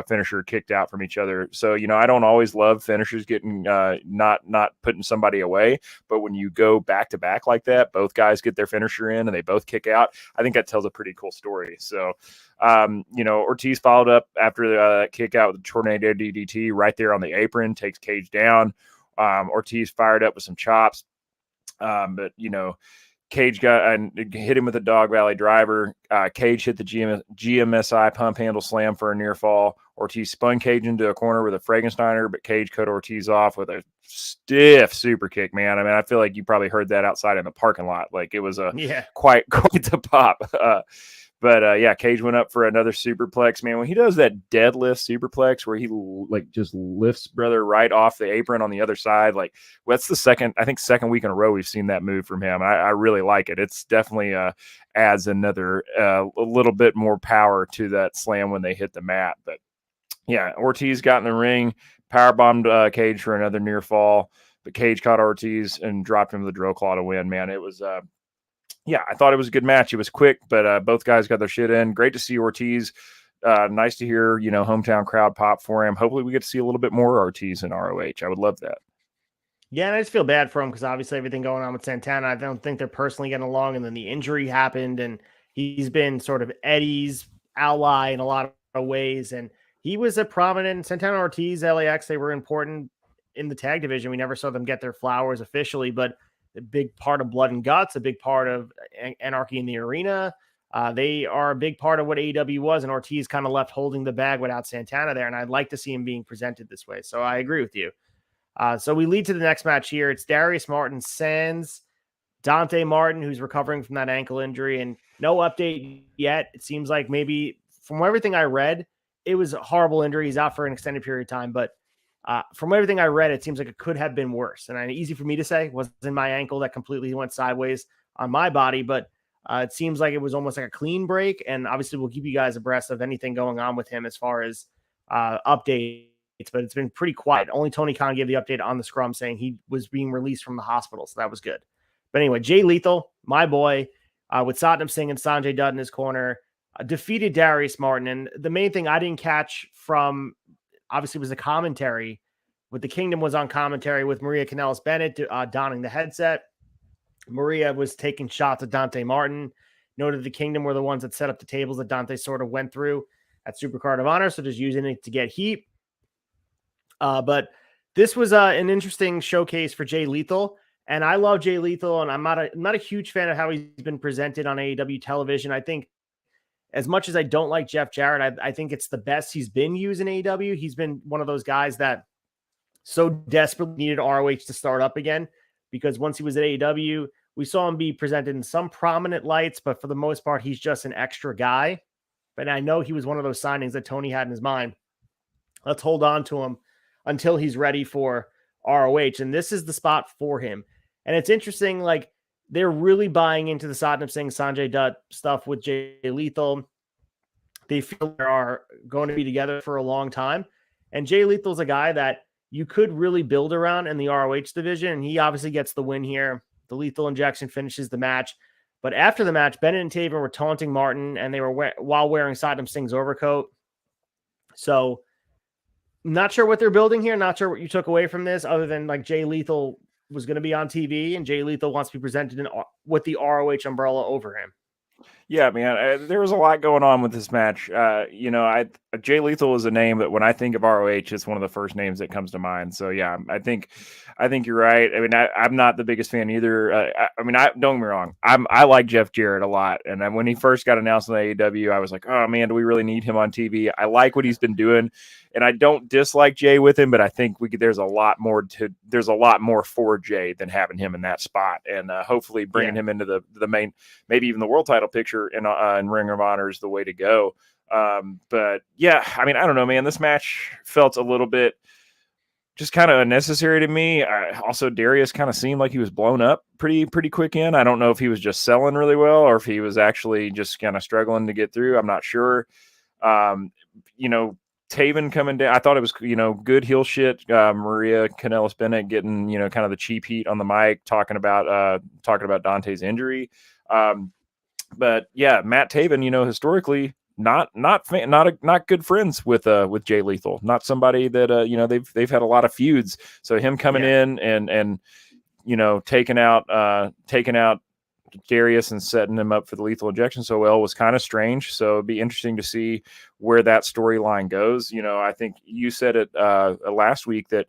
finisher kicked out from each other. So, I don't always love finishers getting not putting somebody away, but when you go back to back like that, both guys get their finisher in and they both kick out. I think that tells a pretty cool story. So, Ortiz followed up after the kick out with the tornado DDT right there on the apron, takes Cage down. Ortiz fired up with some chops. Cage got and hit him with a Dog Valley driver. Cage hit the GMSI pump handle slam for a near fall. Ortiz spun Cage into a corner with a Frankensteiner, but Cage cut Ortiz off with a stiff super kick, man. I feel like you probably heard that outside in the parking lot. Like it was quite the pop. But yeah, Cage went up for another superplex. Man, when he does that deadlift superplex where he like just lifts brother right off the apron on the other side, like that's the second week in a row we've seen that move from him. I really like it. It's definitely adds another a little bit more power to that slam when they hit the mat. But yeah, Ortiz got in the ring, powerbombed Cage for another near fall, but Cage caught Ortiz and dropped him to the drill claw to win. Man, it was yeah, I thought it was a good match. It was quick, but both guys got their shit in. Great to see Ortiz. Nice to hear, hometown crowd pop for him. Hopefully we get to see a little bit more Ortiz in ROH. I would love that. Yeah, and I just feel bad for him because obviously everything going on with Santana, I don't think they're personally getting along. And then the injury happened, and he's been sort of Eddie's ally in a lot of ways. And he was a prominent Santana Ortiz, LAX. They were important in the tag division. We never saw them get their flowers officially, but a big part of Blood and Guts, a big part of Anarchy in the Arena. They are a big part of what AEW was, and Ortiz kind of left holding the bag without Santana there. And I'd like to see him being presented this way. So I agree with you. So we lead to the next match here. It's Darius Martin sans Dante Martin, who's recovering from that ankle injury, and no update yet. It seems like maybe from everything I read, it was a horrible injury. He's out for an extended period of time, but from everything I read, it seems like it could have been worse. And easy for me to say, wasn't my ankle that completely went sideways on my body, but it seems like it was almost like a clean break. And obviously we'll keep you guys abreast of anything going on with him as far as updates, but it's been pretty quiet. Only Tony Khan gave the update on the scrum saying he was being released from the hospital. So that was good. But anyway, Jay Lethal, my boy, with Satnam Singh and Sanjay Dutt in his corner, defeated Darius Martin. And the main thing I didn't catch from obviously was the commentary. With the Kingdom was on commentary with Maria Kanellis Bennett donning the headset. Maria was taking shots at Dante Martin. Noted the Kingdom were the ones that set up the tables that Dante sort of went through at SUPERCARD of Honor. So just using it to get heat. But this was an interesting showcase for Jay Lethal. And I love Jay Lethal, and I'm not a huge fan of how he's been presented on AEW television. I think as much as I don't like Jeff Jarrett, I think it's the best he's been used in AEW. He's been one of those guys that so desperately needed ROH to start up again, because once he was at AEW, we saw him be presented in some prominent lights, but for the most part, he's just an extra guy. But I know he was one of those signings that Tony had in his mind. Let's hold on to him until he's ready for ROH. And this is the spot for him. And it's interesting, like, they're really buying into the Satnam Singh, Sanjay Dutt stuff with Jay Lethal. They feel they are going to be together for a long time. And Jay Lethal's a guy that you could really build around in the ROH division. And he obviously gets the win here. The lethal injection finishes the match. But after the match, Bennett and Taven were taunting Martin, and they were while wearing Satnam Singh's overcoat. So not sure what they're building here. Not sure what you took away from this, other than like Jay Lethal was going to be on TV, and Jay Lethal wants to be presented with the ROH umbrella over him. Yeah, man, there was a lot going on with this match. Jay Lethal is a name that when I think of ROH, it's one of the first names that comes to mind. So yeah, I think you're right. I mean, I'm not the biggest fan either. Don't get me wrong. I like Jeff Jarrett a lot, and when he first got announced on AEW, I was like, oh man, do we really need him on TV? I like what he's been doing, and I don't dislike Jay with him, but I think there's a lot more for Jay than having him in that spot, and hopefully bringing him into the main, maybe even the world title picture in Ring of Honor is the way to go. But yeah, I mean, I don't know, man. This match felt a little bit just kind of unnecessary to me. Also, Darius kind of seemed like he was blown up pretty quick in. I don't know if he was just selling really well or if he was actually just kind of struggling to get through. I'm not sure. Taven coming down, I thought it was, good heel shit. Maria Kanellis Bennett getting, kind of the cheap heat on the mic, talking about Dante's injury. But yeah, Matt Taven, historically not good friends with Jay Lethal, not somebody that they've had a lot of feuds. So him coming in and taking out Darius and setting him up for the lethal injection so well was kind of strange. So it'd be interesting to see where that storyline goes. I think you said it last week that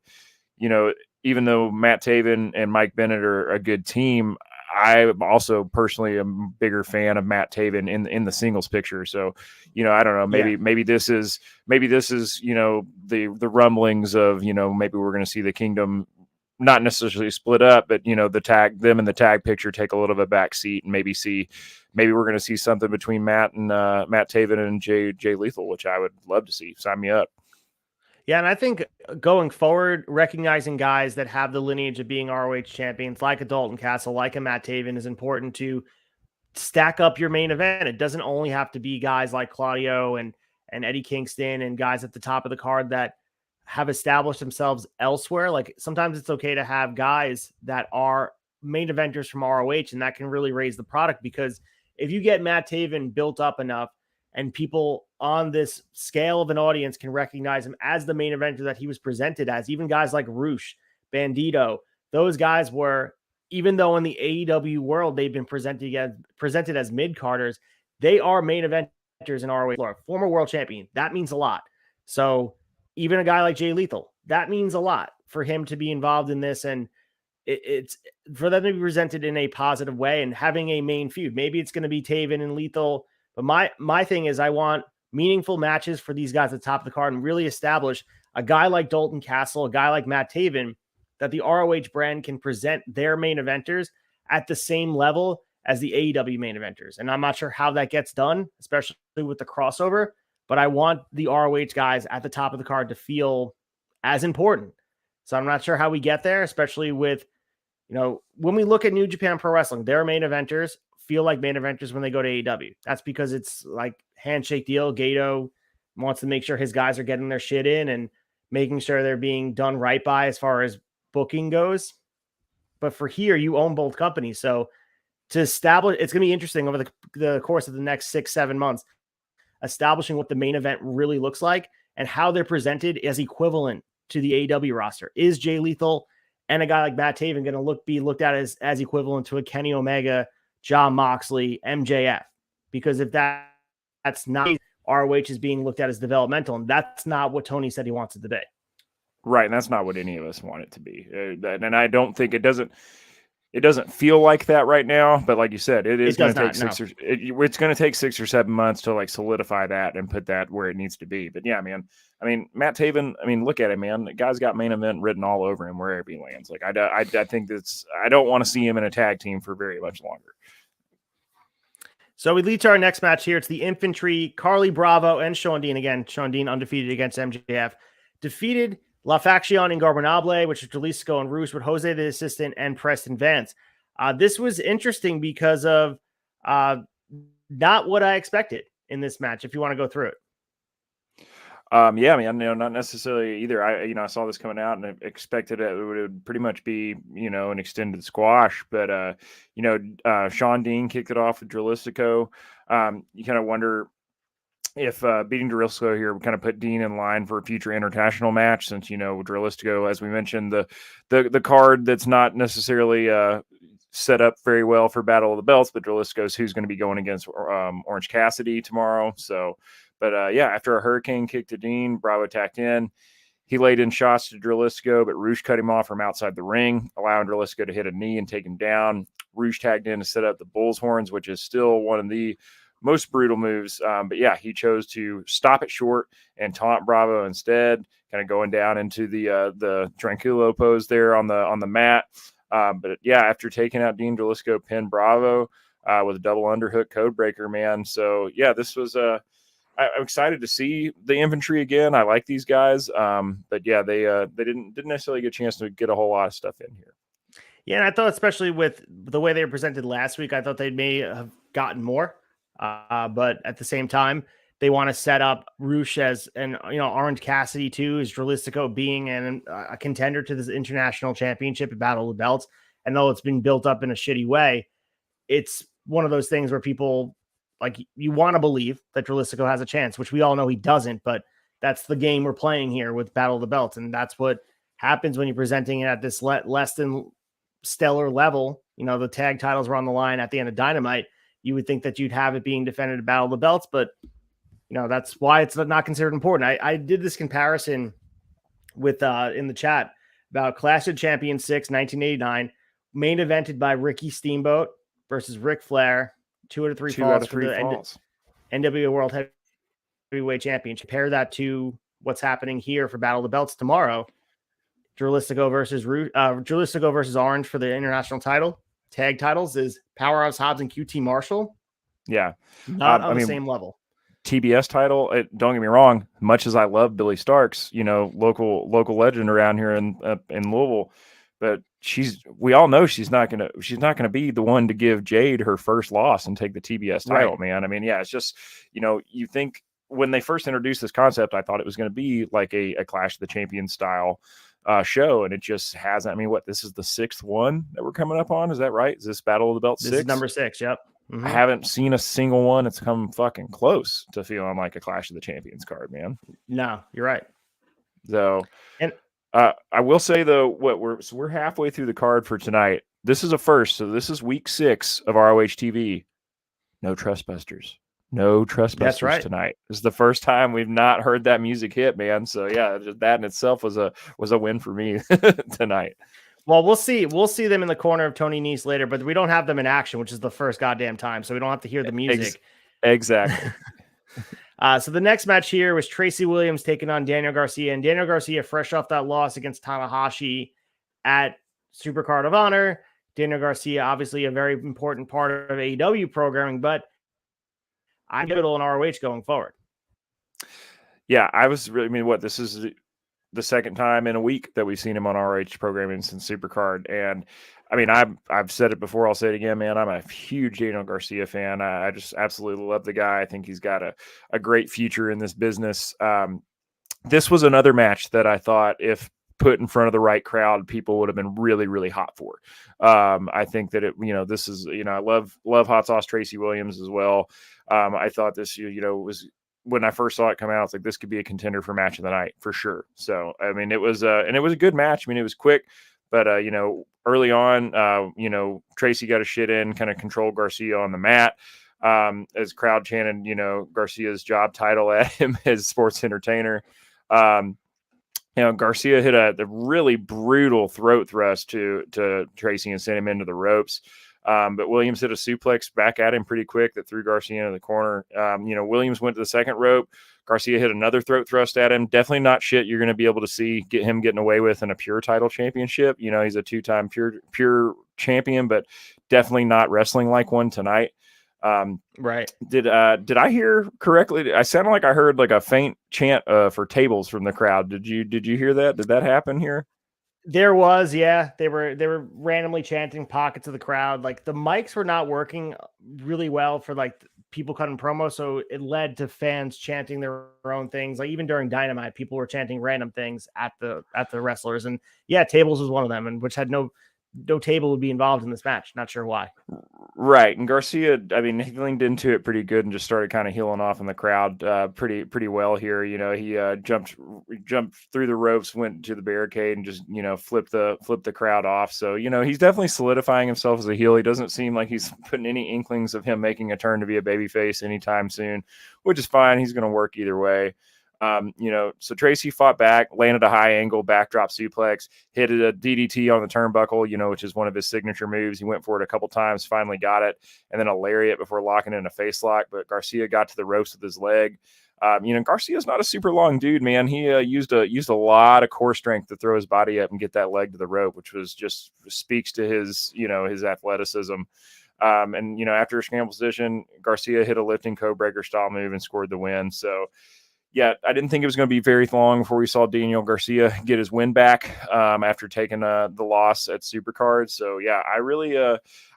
even though Matt Taven and Mike Bennett are a good team, I also personally am a bigger fan of Matt Taven in the singles picture. So, I don't know, maybe this is, the rumblings of, maybe we're going to see the Kingdom not necessarily split up, but them and the tag picture take a little bit of a back seat, and maybe we're going to see something between Matt Taven and Jay Lethal, which I would love to see. Sign me up. Yeah, and I think going forward, recognizing guys that have the lineage of being ROH champions, like a Dalton Castle, like a Matt Taven, is important to stack up your main event. It doesn't only have to be guys like Claudio and Eddie Kingston and guys at the top of the card that have established themselves elsewhere. Like sometimes it's okay to have guys that are main eventers from ROH, and that can really raise the product, because if you get Matt Taven built up enough and people on this scale of an audience can recognize him as the main eventer that he was presented as, even guys like Roosh, Bandito, those guys were, even though in the AEW world they've been presented as mid-carders, they are main eventers in ROH. Former world champion, that means a lot. So even a guy like Jay Lethal, that means a lot for him to be involved in this, and it's for them to be presented in a positive way and having a main feud. Maybe it's going to be Taven and Lethal, but my thing is I want meaningful matches for these guys at the top of the card and really establish a guy like Dalton Castle, a guy like Matt Taven, that the ROH brand can present their main eventers at the same level as the AEW main eventers. And I'm not sure how that gets done, especially with the crossover, but I want the ROH guys at the top of the card to feel as important. So I'm not sure how we get there, especially with, when we look at New Japan Pro Wrestling, their main eventers feel like main eventers when they go to AEW. That's because it's like handshake deal. Gato wants to make sure his guys are getting their shit in and making sure they're being done right by as far as booking goes. But for here, you own both companies. So to establish, it's going to be interesting over the course of the next 6-7 months, establishing what the main event really looks like and how they're presented as equivalent to the AEW roster. Is Jay Lethal and a guy like Matt Taven going to be looked at as equivalent to a Kenny Omega, Jon Moxley, MJF? Because if that's not, ROH is being looked at as developmental, and that's not what Tony said he wants it to be. Right, and that's not what any of us want it to be. And I don't think it doesn't feel like that right now. But like you said, it's going to take it's going to take 6 or 7 months to like solidify that and put that where it needs to be. But yeah, man, I mean, Matt Taven, look at it, man. The guy's got main event written all over him wherever he lands. Like I think I don't want to see him in a tag team for very much longer. So we lead to our next match here. It's the Infantry, Carly Bravo and Sean Dean. Again, Sean Dean undefeated against MJF. Defeated La Faction Ingobernable, which is Jalisco and Roos, with Jose the Assistant and Preston Vance. This was interesting because of not what I expected in this match, if you want to go through it. Yeah, man, not necessarily either. I saw this coming out and I expected it would pretty much be, an extended squash, but, Sean Dean kicked it off with Jalisco. You kind of wonder if beating Jalisco here would kind of put Dean in line for a future international match, since, Jalisco, as we mentioned, the card that's not necessarily set up very well for Battle of the Belts, but Jalisco's who's going to be going against Orange Cassidy tomorrow. So, but after a hurricane kick to Dean, Bravo attacked in. He laid in shots to Jalisco, but Roosh cut him off from outside the ring, allowing Jalisco to hit a knee and take him down. Roosh tagged in to set up the Bull's Horns, which is still one of the most brutal moves. But yeah, he chose to stop it short and taunt Bravo instead, kind of going down into the Tranquilo pose there on the mat. But yeah, after taking out Dean, Jalisco pinned Bravo with a double underhook codebreaker, man. So yeah, this was I'm excited to see the Infantry again. I like these guys. But yeah, they didn't necessarily get a chance to get a whole lot of stuff in here. Yeah, and I thought, especially with the way they were presented last week, I thought they may have gotten more. But at the same time, they want to set up Roosh as, and Orange Cassidy too, is Jalisco being a contender to this international championship at Battle of the Belts. And though it's been built up in a shitty way, it's one of those things where people, like, you want to believe that Jalisco has a chance, which we all know he doesn't, but that's the game we're playing here with Battle of the Belts. And that's what happens when you're presenting it at this less than stellar level. The tag titles were on the line at the end of Dynamite. You would think that you'd have it being defended at Battle of the Belts, but that's why it's not considered important. I did this comparison with in the chat about Clash of Champions 6, 1989, main evented by Ricky Steamboat versus Ric Flair, 2 out of 3 falls for the NWA World Heavyweight Championship. Compare that to what's happening here for Battle of the Belts tomorrow. Dralistico versus Orange for the international title. Tag titles is Powerhouse Hobbs and QT Marshall. Yeah. Not on the same level. TBS title, don't get me wrong, much as I love Billy Starks, local legend around here in Louisville, but we all know she's not gonna be the one to give Jade her first loss and take the TBS title, right. man. I mean, yeah, it's just, you think when they first introduced this concept, I thought it was going to be like a Clash of the Champions style show, and it just hasn't. I mean, this is the 6th one that we're coming up on? Is that right? Is this Battle of the Belt 6? This is number 6, yep. Mm-hmm. I haven't seen a single one that's come fucking close to feeling like a Clash of the Champions card, man. No, you're right. So, and I will say though, we're halfway through the card for tonight. This is a first, so this is week 6 of ROH TV. No Trustbusters. No Trustbusters tonight. This is the first time we've not heard that music hit, man. So yeah, just that in itself was a win for me tonight. Well, we'll see. We'll see them in the corner of Tony Nese later, but we don't have them in action, which is the first goddamn time, so we don't have to hear the music. Exactly. So the next match here was Tracy Williams taking on Daniel Garcia, and Daniel Garcia fresh off that loss against Tanahashi at SUPERCARD of Honor. Daniel Garcia, obviously a very important part of AEW programming, but I'm pivotal in ROH going forward. Yeah, this is the second time in a week that we've seen him on ROH programming since SUPERCARD. And I mean, I've said it before, I'll say it again, man. I'm a huge Daniel Garcia fan. I just absolutely love the guy. I think he's got a great future in this business. This was another match that I thought, if put in front of the right crowd, people would have been really, really hot for. I think that this is, I love Hot Sauce Tracy Williams as well. I thought this, was, when I first saw it come out, it's like, this could be a contender for match of the night for sure. So, I mean, it was a good match. I mean, it was quick, but, early on, Tracy got a shit in, kind of controlled Garcia on the mat, as crowd chanted, Garcia's job title at him as sports entertainer. Garcia hit a really brutal throat thrust to Tracy and sent him into the ropes. But Williams hit a suplex back at him pretty quick that threw Garcia into the corner. Williams went to the second rope. Garcia hit another throat thrust at him. Definitely not shit you're going to be able to get him getting away with in a pure title championship. He's a 2-time pure champion, but definitely not wrestling like one tonight. Right. Did I hear correctly? I sounded like I heard like a faint chant for tables from the crowd. Did you hear that? Did that happen here? There was, yeah. They were randomly chanting pockets of the crowd. Like, the mics were not working really well for like people cutting promos, so it led to fans chanting their own things. Like, even during Dynamite, people were chanting random things at the wrestlers, and yeah, tables was one of them, and which had no table would be involved in this match. Not sure why. Right. And Garcia, I mean, he leaned into it pretty good and just started kind of healing off in the crowd pretty well here. He jumped through the ropes, went to the barricade, and just, flipped the crowd off. So, he's definitely solidifying himself as a heel. He doesn't seem like he's putting any inklings of him making a turn to be a babyface anytime soon, which is fine. He's going to work either way. So Tracy fought back, landed a high angle backdrop suplex, hit a DDT on the turnbuckle, which is one of his signature moves. He went for it a couple times, finally got it, and then a lariat before locking in a face lock. But Garcia got to the ropes with his leg. Garcia's not a super long dude, man. He used a lot of core strength to throw his body up and get that leg to the rope, which was just speaks to his, his athleticism. After a scramble position, Garcia hit a lifting code breaker style move and scored the win. So, yeah, I didn't think it was going to be very long before we saw Daniel Garcia get his win back after taking the loss at SUPERCARD. So, yeah,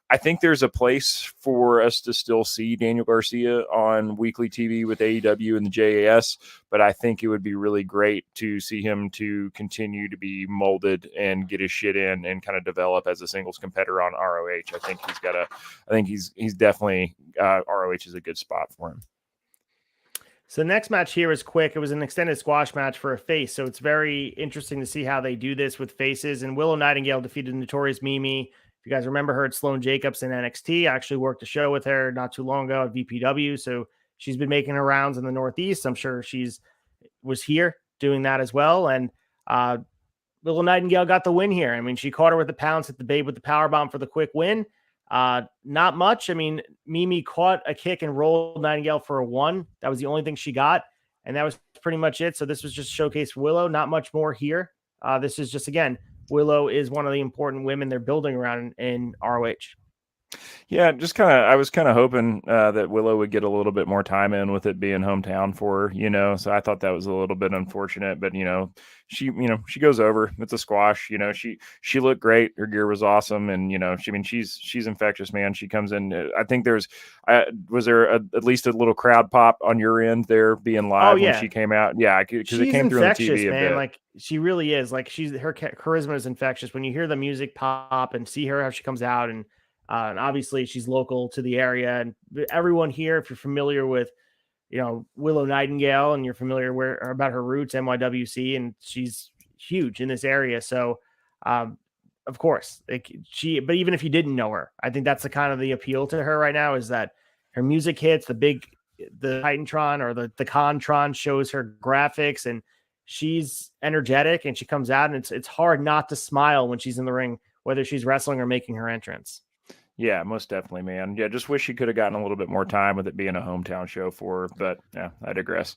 I think there's a place for us to still see Daniel Garcia on weekly TV with AEW and the JAS, but I think it would be really great to see him to continue to be molded and get his shit in and kind of develop as a singles competitor on ROH. I think he's definitely ROH is a good spot for him. So the next match here is quick. It was an extended squash match for a face. So it's very interesting to see how they do this with faces. And Willow Nightingale defeated Notorious Mimi. If you guys remember her at Sloan Jacobs in NXT, I actually worked a show with her not too long ago at VPW. So she's been making her rounds in the Northeast. I'm sure was here doing that as well. And Willow Nightingale got the win here. I mean, she caught her with the pounce, hit the babe with the powerbomb for the quick win. Not much. I mean, Mimi caught a kick and rolled Nightingale for a 1. That was the only thing she got, and that was pretty much it. So this was just showcase for Willow. Not much more here. this is just, again, Willow is one of the important women they're building around in ROH. Yeah, I was kind of hoping that Willow would get a little bit more time in with it being hometown for her, so I thought that was a little bit unfortunate, but she goes over. It's a squash, she looked great. Her gear was awesome. And, she's infectious, man. She comes in. I think was there at least a little crowd pop on your end there being live when she came out? Yeah. Cause it came through on the TV a bit. Like she really is, like her charisma is infectious. When you hear the music pop and see her, how she comes out, and obviously she's local to the area, and everyone here, if you're familiar with, Willow Nightingale and you're familiar about her roots, NYWC, and she's huge in this area. So, of course, but even if you didn't know her, I think that's the kind of the appeal to her right now, is that her music hits, the Titantron or the Contron shows her graphics, and she's energetic, and she comes out, and it's hard not to smile when she's in the ring, whether she's wrestling or making her entrance. Yeah, most definitely, man. Yeah, just wish she could have gotten a little bit more time with it being a hometown show for her, but yeah, I digress.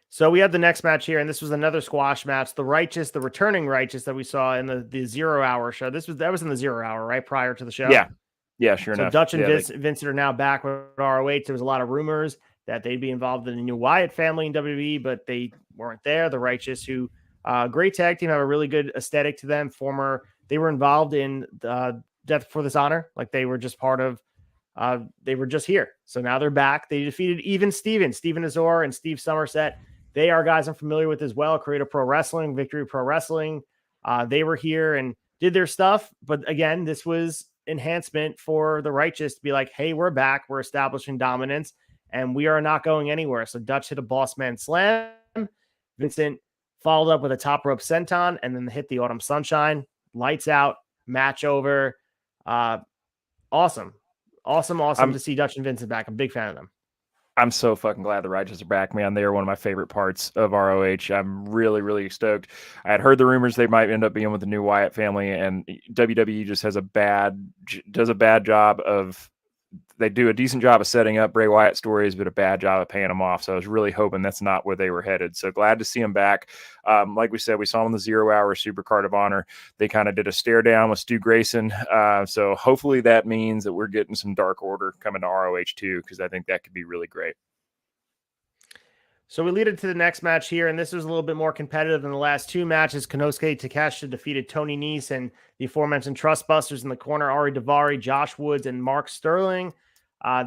So we have the next match here, and this was another squash match. The returning Righteous that we saw in the 0 hour show. That was in the 0 hour, right? Prior to the show. Yeah, sure enough. So Dutch and Vincent are now back with ROH. There was a lot of rumors that they'd be involved in the new Wyatt family in WWE, but they weren't there. The Righteous, who great tag team, have a really good aesthetic to them. They were involved in Death Before Dishonor, like they were just part of. They were just here, so now they're back. They defeated even Steven Azor and Steve Somerset. They are guys I'm familiar with as well. Creative Pro Wrestling, Victory Pro Wrestling. They were here and did their stuff, but again, this was enhancement for the Righteous to be like, hey, we're back, we're establishing dominance, and we are not going anywhere. So Dutch hit a boss man slam. Vincent followed up with a top rope senton, and then hit the Autumn Sunshine. Lights out, match over. Awesome to see Dutch and Vincent back. I'm a big fan of them. I'm so fucking glad the Righteous are back, man. They are one of my favorite parts of ROH. I'm really, really stoked. I had heard the rumors they might end up being with the new Wyatt family, and WWE just does a bad job of. They do a decent job of setting up Bray Wyatt stories, but a bad job of paying them off. So I was really hoping that's not where they were headed. So glad to see them back. Like we said, we saw them in the 0 hour SUPERCARD of Honor. They kind of did a stare down with Stu Grayson. So hopefully that means that we're getting some Dark Order coming to ROH too, because I think that could be really great. So we lead into the next match here, and this was a little bit more competitive than the last two matches. Konosuke Takeshita defeated Tony Nese and the aforementioned Trustbusters in the corner, Ari Daivari, Josh Woods, and Mark Sterling.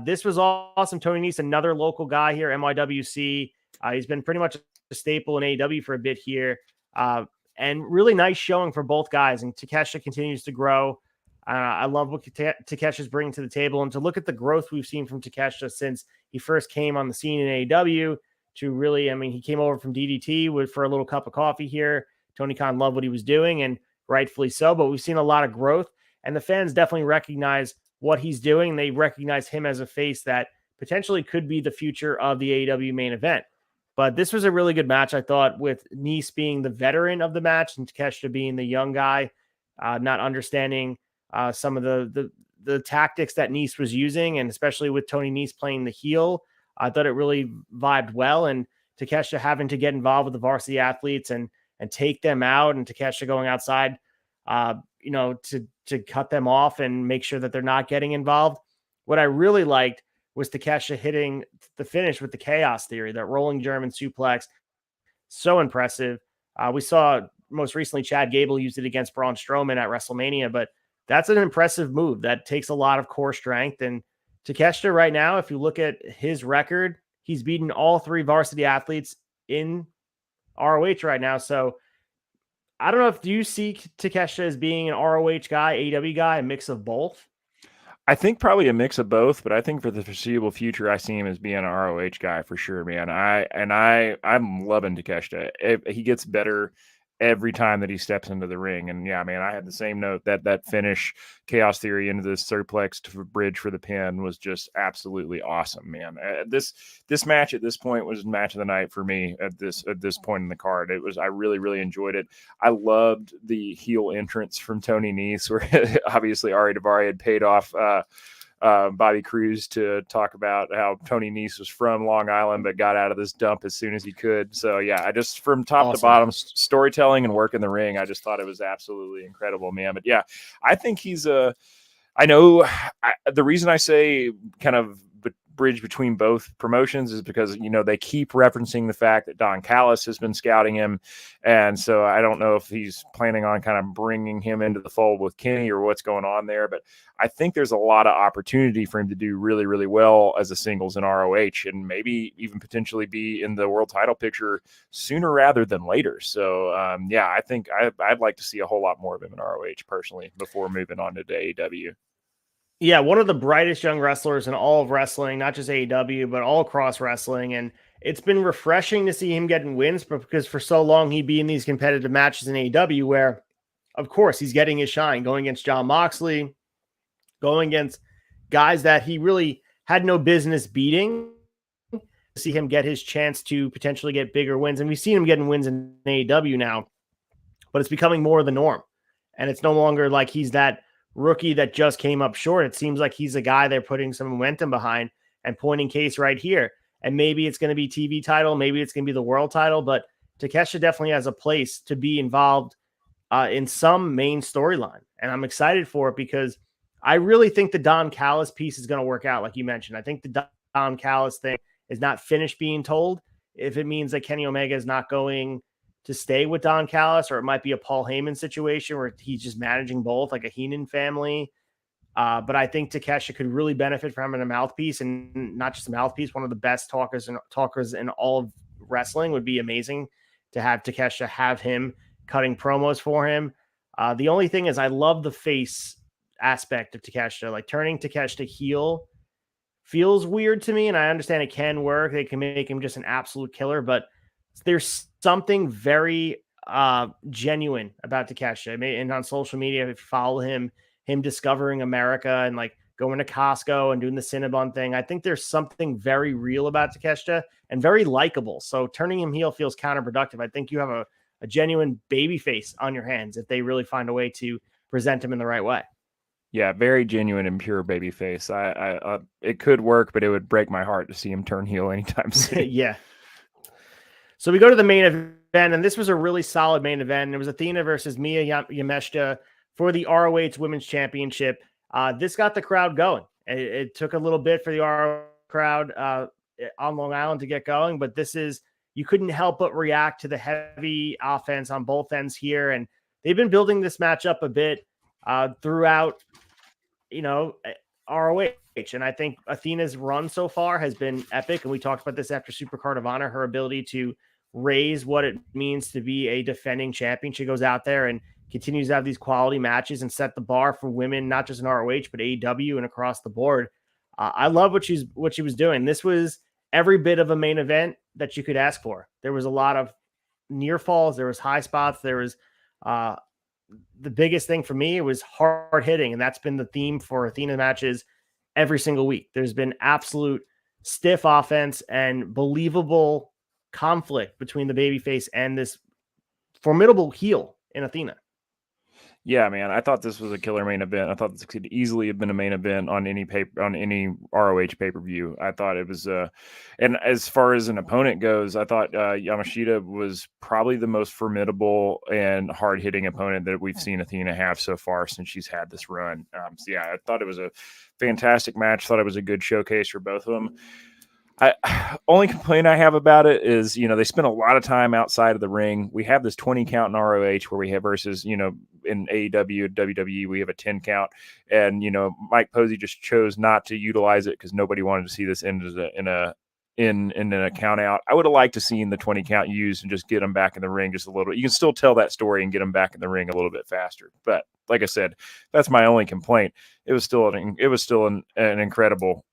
This was awesome. Tony Nese, another local guy here, NYWC. He's been pretty much a staple in AEW for a bit here. And really nice showing for both guys, and Takeshita continues to grow. I love what Takeshi's bringing to the table, and to look at the growth we've seen from Takeshita since he first came on the scene in AEW. To really, he came over from DDT for a little cup of coffee here. Tony Khan loved what he was doing, and rightfully so, but we've seen a lot of growth, and the fans definitely recognize what he's doing. They recognize him as a face that potentially could be the future of the AEW main event. But this was a really good match, I thought, with Nese being the veteran of the match and Takeshita being the young guy, not understanding some of the tactics that Nese was using, and especially with Tony Nese playing the heel. I thought it really vibed well, and Takeshita having to get involved with the varsity athletes and take them out, and Takeshita going outside, to cut them off and make sure that they're not getting involved. What I really liked was Takeshita hitting the finish with the chaos theory, that rolling German suplex. So impressive. We saw most recently Chad Gable used it against Braun Strowman at WrestleMania, but that's an impressive move that takes a lot of core strength. And Takeshita right now, if you look at his record, he's beaten all three varsity athletes in ROH right now. So I don't know if you see Takeshita as being an ROH guy, AEW guy, a mix of both. I think probably a mix of both, but I think for the foreseeable future, I see him as being an ROH guy for sure, man. I'm loving Takeshita. He gets better every time that he steps into the ring. And yeah, man, I had the same note that finish Chaos Theory into the surplex to bridge for the pin was just absolutely awesome, man. This match at this point was match of the night for me at this point in the card. I really, really enjoyed it. I loved the heel entrance from Tony Nese, where obviously Ari Daivari had paid off Bobby Cruz to talk about how Tony Nese was from Long Island, but got out of this dump as soon as he could. So yeah, I just, from top to bottom, storytelling and work in the ring, I just thought it was absolutely incredible, man. But yeah, I think he's I know the reason I say kind of bridge between both promotions is because, you know, they keep referencing the fact that Don Callis has been scouting him. And so I don't know if he's planning on kind of bringing him into the fold with Kenny or what's going on there. But I think there's a lot of opportunity for him to do really, really well as a singles in ROH, and maybe even potentially be in the world title picture sooner rather than later. So yeah, I think I'd like to see a whole lot more of him in ROH personally before moving on to AEW. Yeah, one of the brightest young wrestlers in all of wrestling, not just AEW, but all across wrestling. And it's been refreshing to see him getting wins, but because for so long he'd be in these competitive matches in AEW where, of course, he's getting his shine, going against Jon Moxley, going against guys that he really had no business beating. See him get his chance to potentially get bigger wins. And we've seen him getting wins in AEW now, but it's becoming more of the norm. And it's no longer like he's that rookie that just came up short. It seems like he's a guy they're putting some momentum behind and pointing case right here. And maybe it's going to be TV title, maybe it's going to be the world title, but Takeshita definitely has a place to be involved in some main storyline. And I'm excited for it because I really think the Don Callis piece is going to work out. Like you mentioned, I think the Don Callis thing is not finished being told. If it means that Kenny Omega is not going to stay with Don Callis, or it might be a Paul Heyman situation where he's just managing both, like a Heenan family. But I think Takeshita could really benefit from having a mouthpiece, and not just a mouthpiece, one of the best talkers in all of wrestling. Would be amazing to have Takeshita have him cutting promos for him. The only thing is I love the face aspect of Takeshita. Like turning Takeshita heel feels weird to me, and I understand it can work. They can make him just an absolute killer, but there's something very genuine about Takeshita. I mean, and on social media, if you follow him discovering America and like going to Costco and doing the Cinnabon thing, I think there's something very real about Takeshita and very likable. So turning him heel feels counterproductive. I think you have a genuine baby face on your hands if they really find a way to present him in the right way. Yeah, very genuine and pure baby face. I it could work, but it would break my heart to see him turn heel anytime soon. Yeah. So we go to the main event, and this was a really solid main event. It was Athena versus Mia Yamashita for the ROH Women's Championship. This got the crowd going. It took a little bit for the ROH crowd on Long Island to get going, but you couldn't help but react to the heavy offense on both ends here. And they've been building this match up a bit throughout, ROH. And I think Athena's run so far has been epic. And we talked about this after SUPERCARD of Honor, her ability to raise what it means to be a defending champion. She goes out there and continues to have these quality matches and set the bar for women, not just in ROH, but AEW and across the board. I love what she was doing. This was every bit of a main event that you could ask for. There was a lot of near falls. There was high spots. There was the biggest thing for me was hard hitting. And that's been the theme for Athena matches every single week. There's been absolute stiff offense and believable conflict between the babyface and this formidable heel in Athena. Yeah, man, I thought this was a killer main event. I thought this could easily have been a main event on any ROH pay-per-view. I thought it was and as far as an opponent goes, I thought Yamashita was probably the most formidable and hard-hitting opponent that we've seen Athena have so far since she's had this run. So yeah, I thought it was a fantastic match. Thought it was a good showcase for both of them. Only complaint I have about it is, they spend a lot of time outside of the ring. We have this 20 count in ROH where we have versus, in AEW, WWE, we have a 10 count. And, Mike Posey just chose not to utilize it because nobody wanted to see this end in an count out. I would have liked to seen the 20 count used and just get them back in the ring just a little. You can still tell that story and get them back in the ring a little bit faster. But like I said, that's my only complaint. It was still an incredible,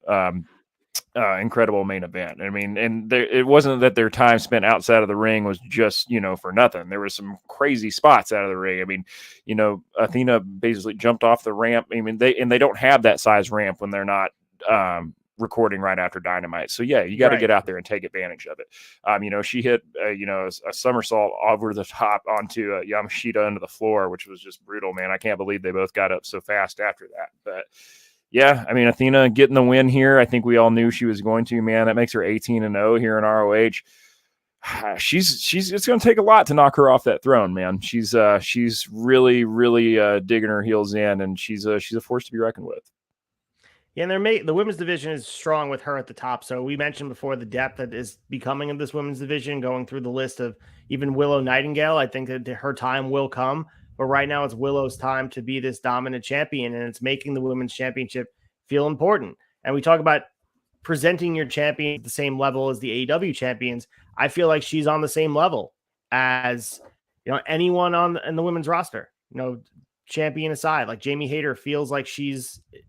incredible main event. I mean, and it wasn't that their time spent outside of the ring was just, for nothing. There were some crazy spots out of the ring. I mean, Athena basically jumped off the ramp. I mean, they don't have that size ramp when they're not recording right after Dynamite. So yeah, you got to get out there and take advantage of it. She hit, a somersault over the top onto Yamashita onto the floor, which was just brutal, man. I can't believe they both got up so fast after that. But Yeah, I mean, Athena getting the win here. I think we all knew she was going to, man. That makes her 18-0 here in ROH. She's it's going to take a lot to knock her off that throne, man. She's really digging her heels in, and she's a force to be reckoned with. Yeah, and the women's division is strong with her at the top. So we mentioned before the depth that is becoming of this women's division, going through the list of even Willow Nightingale. I think that her time will come, but right now it's Willow's time to be this dominant champion, and it's making the women's championship feel important. And we talk about presenting your champion at the same level as the AEW champions. I feel like she's on the same level as anyone in the women's roster. Champion aside, like Jamie Hayter feels like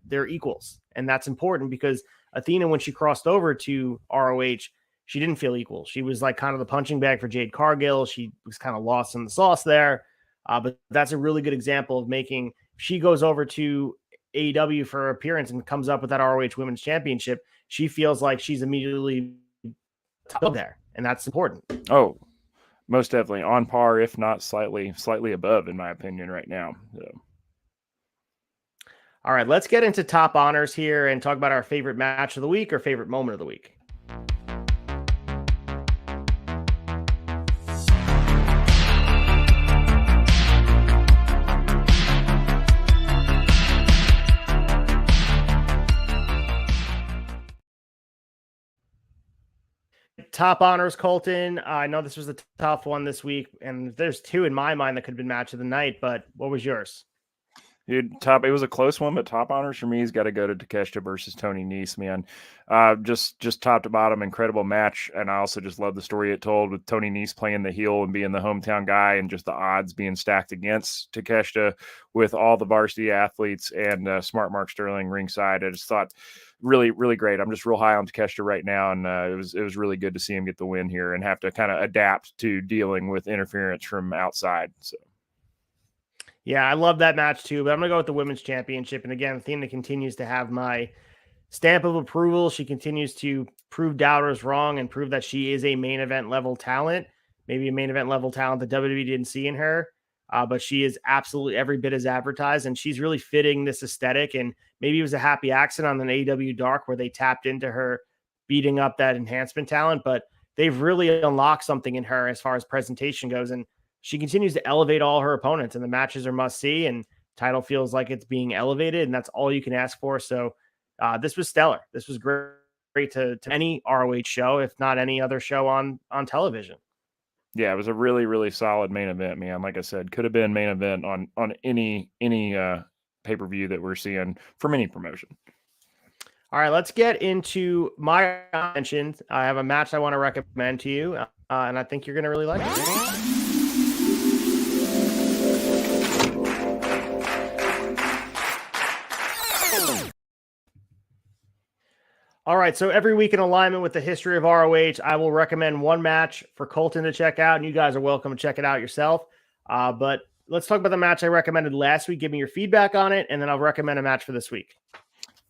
they're equals. And that's important because Athena, when she crossed over to ROH, she didn't feel equal. She was like kind of the punching bag for Jade Cargill. She was kind of lost in the sauce there. But that's a really good example of she goes over to AEW for an appearance and comes up with that ROH Women's Championship. She feels like she's immediately top there. And that's important. Oh, most definitely on par, if not slightly above, in my opinion, right now. So. All right, let's get into top honors here and talk about our favorite match of the week or favorite moment of the week. Top honors, Colton. I know this was a tough one this week, and there's two in my mind that could have been match of the night, but what was yours? Dude, it was a close one, but top honors for me has got to go to Takeshita versus Tony Nese, man. Just top to bottom, incredible match. And I also just love the story it told with Tony Nese playing the heel and being the hometown guy, and just the odds being stacked against Takeshita with all the varsity athletes and Smart Mark Sterling ringside. I just thought really great. I'm just real high on Takeshita right now, and it was really good to see him get the win here and have to kind of adapt to dealing with interference from outside. So. Yeah, I love that match too, but I'm going to go with the women's championship. And again, Athena continues to have my stamp of approval. She continues to prove doubters wrong and prove that she is a main event level talent, maybe a main event level talent that WWE didn't see in her. But she is absolutely every bit as advertised, and she's really fitting this aesthetic. And maybe it was a happy accident on an AEW Dark where they tapped into her beating up that enhancement talent, but they've really unlocked something in her as far as presentation goes. And she continues to elevate all her opponents, and the matches are must see, and title feels like it's being elevated, and that's all you can ask for. So this was stellar. This was great to any ROH show, if not any other show on television. Yeah, it was a really solid main event, man. Like I said, could have been main event on any pay-per-view that we're seeing from any promotion. All right, let's get into my mentions. I have a match I want to recommend to you, and I think you're going to really like it. All right, so every week in alignment with the history of ROH, I will recommend one match for Colton to check out, and you guys are welcome to check it out yourself. But let's talk about the match I recommended last week. Give me your feedback on it, and then I'll recommend a match for this week.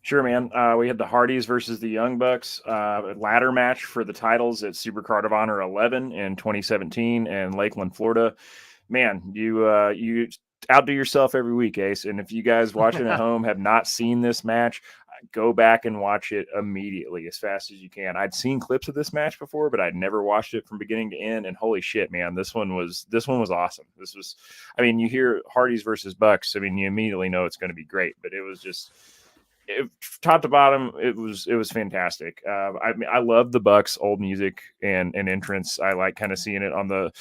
Sure, man. We had the Hardys versus the Young Bucks, ladder match for the titles at SUPERCARD of Honor 11 in 2017 in Lakeland, Florida. Man, you outdo yourself every week, Ace. And if you guys watching at home have not seen this match, go back and watch it immediately as fast as you can. I'd seen clips of this match before, but I'd never watched it from beginning to end. And holy shit, man, this one was awesome. You hear Hardys versus Bucks. I mean, you immediately know it's going to be great, but it was just top to bottom. It was fantastic. I love the Bucks old music and entrance. I like kind of seeing it on the,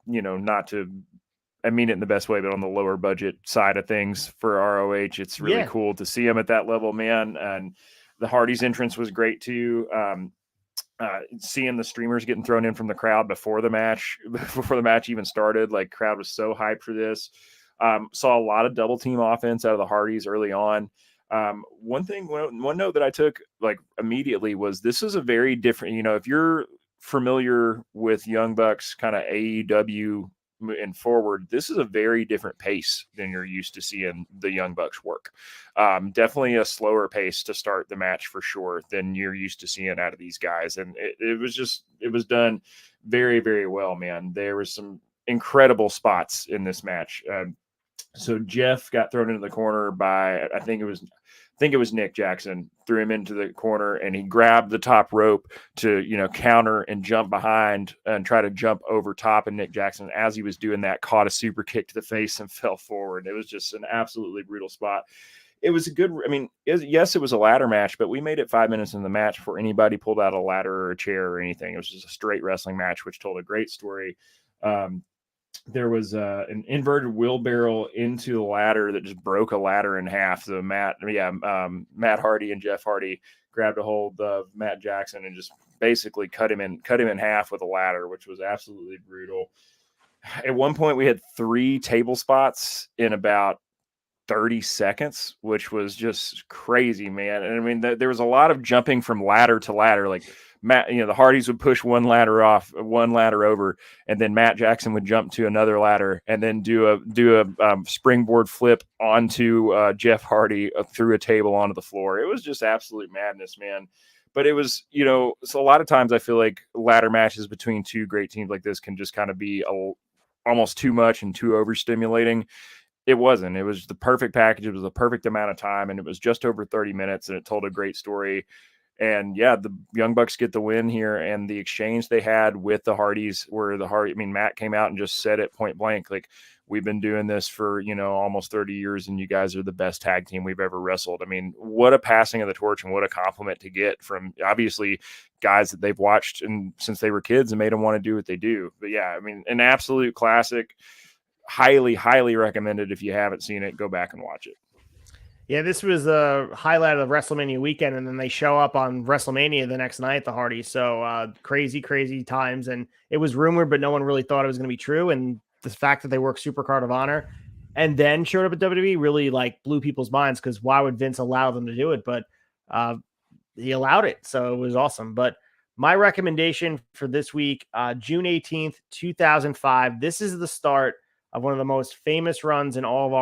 not to, I mean it in the best way, but on the lower budget side of things for ROH, it's really cool to see them at that level, man. And the Hardys entrance was great too. Seeing the streamers getting thrown in from the crowd before the match even started, like crowd was so hyped for this. Saw a lot of double team offense out of the Hardys early on. One note that I took like immediately was this is a very different, if you're familiar with Young Bucks kind of AEW and forward, this is a very different pace than you're used to seeing the Young Bucks work. Definitely a slower pace to start the match for sure than you're used to seeing out of these guys. And it was done very, very well, man. There was some incredible spots in this match. So Jeff got thrown into the corner by, I think it was Nick Jackson, threw him into the corner, and he grabbed the top rope to, counter and jump behind and try to jump over top. And Nick Jackson, as he was doing that, caught a super kick to the face and fell forward. It was just an absolutely brutal spot. It was a good, yes, it was a ladder match, but we made it 5 minutes in the match before anybody pulled out a ladder or a chair or anything. It was just a straight wrestling match, which told a great story. There was an inverted wheelbarrow into the ladder that just broke a ladder in half. So Matt Hardy and Jeff Hardy grabbed a hold of Matt Jackson and just basically cut him in half with a ladder, which was absolutely brutal. At one point, we had 3 table spots in about 30 seconds, which was just crazy, man. And I mean, there was a lot of jumping from ladder to ladder. Like Matt, the Hardys would push one ladder over, and then Matt Jackson would jump to another ladder and then do a springboard flip onto Jeff Hardy through a table onto the floor. It was just absolute madness, man. But it was, so a lot of times I feel like ladder matches between 2 great teams like this can just kind of be almost too much and too overstimulating. It wasn't. It was the perfect package. It was the perfect amount of time, and it was just over 30 minutes, and it told a great story. And yeah, the Young Bucks get the win here, and the exchange they had with the Hardys where Matt came out and just said it point blank, like, we've been doing this for, almost 30 years, and you guys are the best tag team we've ever wrestled. I mean, what a passing of the torch and what a compliment to get from obviously guys that they've watched since they were kids and made them want to do what they do. But yeah, I mean, an absolute classic. Highly, highly recommended. If you haven't seen it, go back and watch it. Yeah, this was the highlight of WrestleMania weekend, and then they show up on WrestleMania the next night, the Hardys. So crazy times. And it was rumored, but no one really thought it was going to be true. And the fact that they worked SUPERCARD of Honor and then showed up at WWE really blew people's minds, because why would Vince allow them to do it? But he allowed it. So it was awesome. But my recommendation for this week, June 18th, 2005, this is the start of one of the most famous runs in all of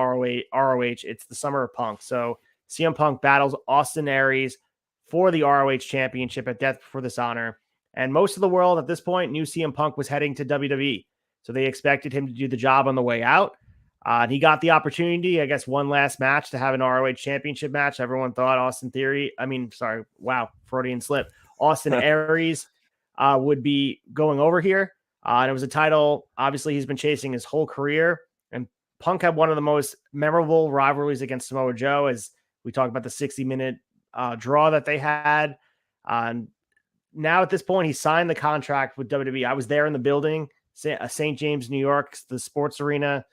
ROH. It's the Summer of Punk. So CM Punk battles Austin Aries for the ROH Championship at Death Before Dishonor. And most of the world at this point knew CM Punk was heading to WWE. So they expected him to do the job on the way out. And he got the opportunity, I guess, one last match to have an ROH Championship match. Everyone thought Freudian slip. Austin Aries would be going over here. And it was a title, obviously, he's been chasing his whole career. And Punk had one of the most memorable rivalries against Samoa Joe, as we talked about the 60-minute draw that they had. Now, at this point, he signed the contract with WWE. I was there in the building, St. James, New York, the sports arena,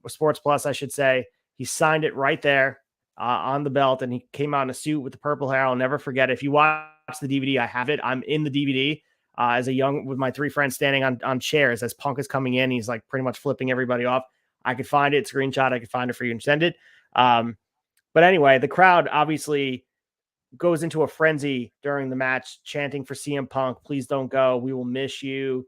Sports Plus, I should say. He signed it right there on the belt, and he came out in a suit with the purple hair. I'll never forget it. If you watch the DVD, I have it. I'm in the DVD. With my 3 friends standing on chairs as Punk is coming in. He's pretty much flipping everybody off. I could find it, screenshot. I could find it for you and send it. But anyway, the crowd obviously goes into a frenzy during the match, chanting for CM Punk. Please don't go. We will miss you.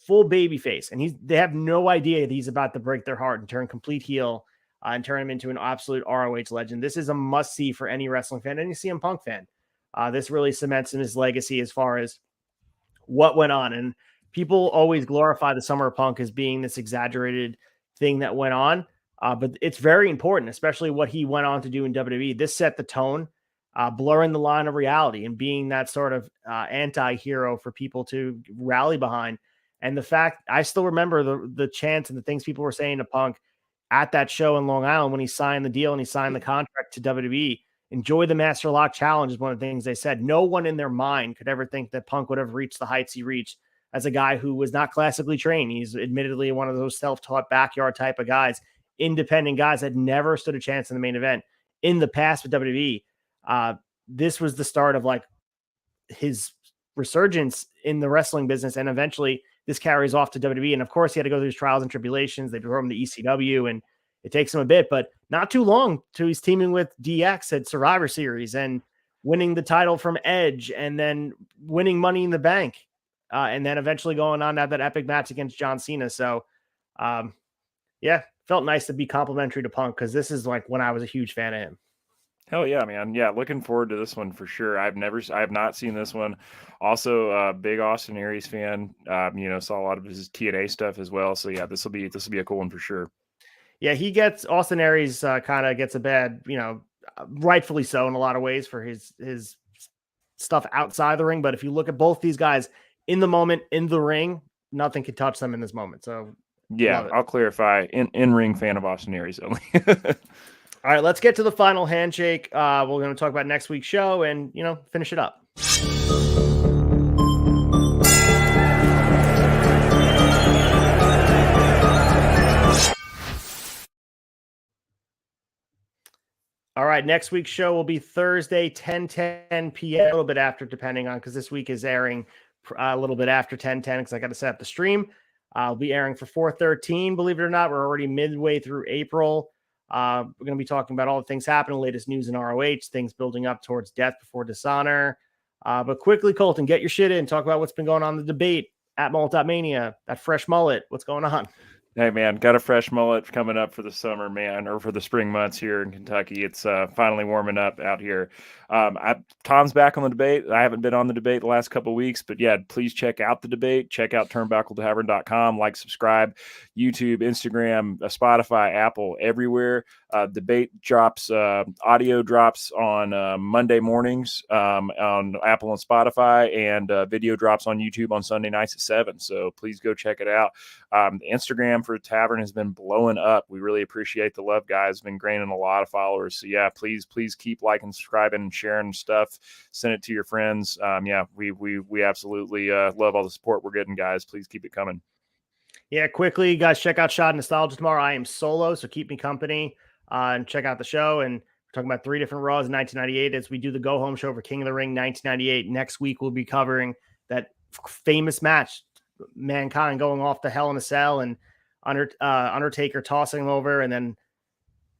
Full baby face. And they have no idea that he's about to break their heart and turn complete heel and turn him into an absolute ROH legend. This is a must see for any wrestling fan, any CM Punk fan. This really cements in his legacy as far as what went on. And people always glorify the Summer of Punk as being this exaggerated thing that went on. But it's very important, especially what he went on to do in WWE. This set the tone, blurring the line of reality and being that sort of anti-hero for people to rally behind. And the fact, I still remember the chants and the things people were saying to Punk at that show in Long Island when he signed the deal and he signed the contract to WWE. Enjoy the Master Lock Challenge is one of the things they said. No one in their mind could ever think that Punk would have reached the heights he reached as a guy who was not classically trained. He's admittedly one of those self-taught backyard type of guys, independent guys that never stood a chance in the main event. In the past with WWE, this was the start of his resurgence in the wrestling business, and eventually this carries off to WWE. And of course, he had to go through his trials and tribulations. They threw him to ECW, and it takes him a bit, but not too long till he's teaming with DX at Survivor Series and winning the title from Edge, and then winning Money in the Bank, and then eventually going on to have that epic match against John Cena. So, felt nice to be complimentary to Punk, because this is when I was a huge fan of him. Hell yeah, man. Yeah, looking forward to this one for sure. I have not seen this one. Also, big Austin Aries fan. Saw a lot of his TNA stuff as well. So yeah, this will be a cool one for sure. Yeah, he gets Austin Aries kind of gets a bad, rightfully so in a lot of ways for his stuff outside the ring. But if you look at both these guys in the moment, in the ring, nothing can touch them in this moment. So yeah, I'll clarify, in ring fan of Austin Aries only. All right, let's get to the final handshake. We're going to talk about next week's show and, finish it up. All right, next week's show will be Thursday, 10:10 p.m., a little bit after, depending on, because this week is airing a little bit after 10:10 because I got to set up the stream. I'll be airing for 4/13. Believe it or not, we're already midway through April. We're going to be talking about all the things happening, latest news in ROH, things building up towards Death Before Dishonor. But quickly, Colton, get your shit in. Talk about what's been going on in the debate at Mullet.mania, that fresh mullet. What's going on? Hey, man, got a fresh mullet coming up for the summer, man, or for the spring months here in Kentucky. It's finally warming up out here. Tom's back on the debate. I haven't been on the debate the last couple of weeks, but yeah, please check out the debate. Check out turnbuckletavern.com. Like, subscribe, YouTube, Instagram, Spotify, Apple, everywhere. Debate drops, audio drops on Monday mornings on Apple and Spotify, and video drops on YouTube on Sunday nights at 7. So please go check it out. The Instagram for Tavern has been blowing up. We really appreciate the love, guys. Been gaining a lot of followers. So yeah, please keep liking, subscribing, and sharing stuff. Send it to your friends. Yeah, we absolutely love all the support we're getting, guys. Please keep it coming. Yeah, quickly, guys, check out Shot Nostalgia tomorrow. I am solo, so keep me company and check out the show. And we're talking about 3 different Raws in 1998 as we do the go home show for King of the Ring 1998. Next week, we'll be covering that famous match, Mankind going off the Hell in a Cell and Undertaker tossing him over, and then,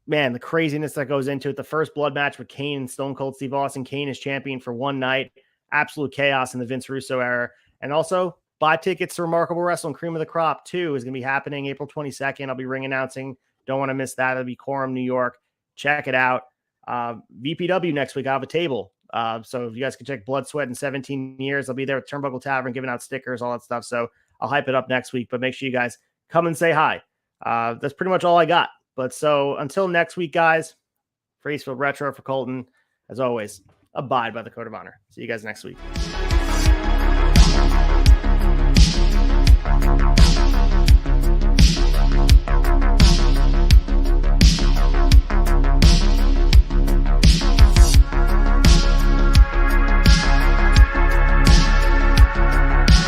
man, the craziness that goes into it. The first blood match with Kane and Stone Cold Steve Austin. Kane is champion for one night. Absolute chaos in the Vince Russo era. And also, buy tickets to Remarkable Wrestling Cream of the Crop 2 is going to be happening April 22nd. I'll be ring announcing. Don't want to miss that. It'll be Coram, New York. Check it out. VPW next week. I have a table. So if you guys can check Blood, Sweat, and 17 Years, I'll be there with Turnbuckle Tavern giving out stickers, all that stuff. So I'll hype it up next week, but make sure you guys come and say hi. That's pretty much all I got. But so until next week, guys, for Eastfield Retro, for Colton, as always, abide by the code of honor. See you guys next week.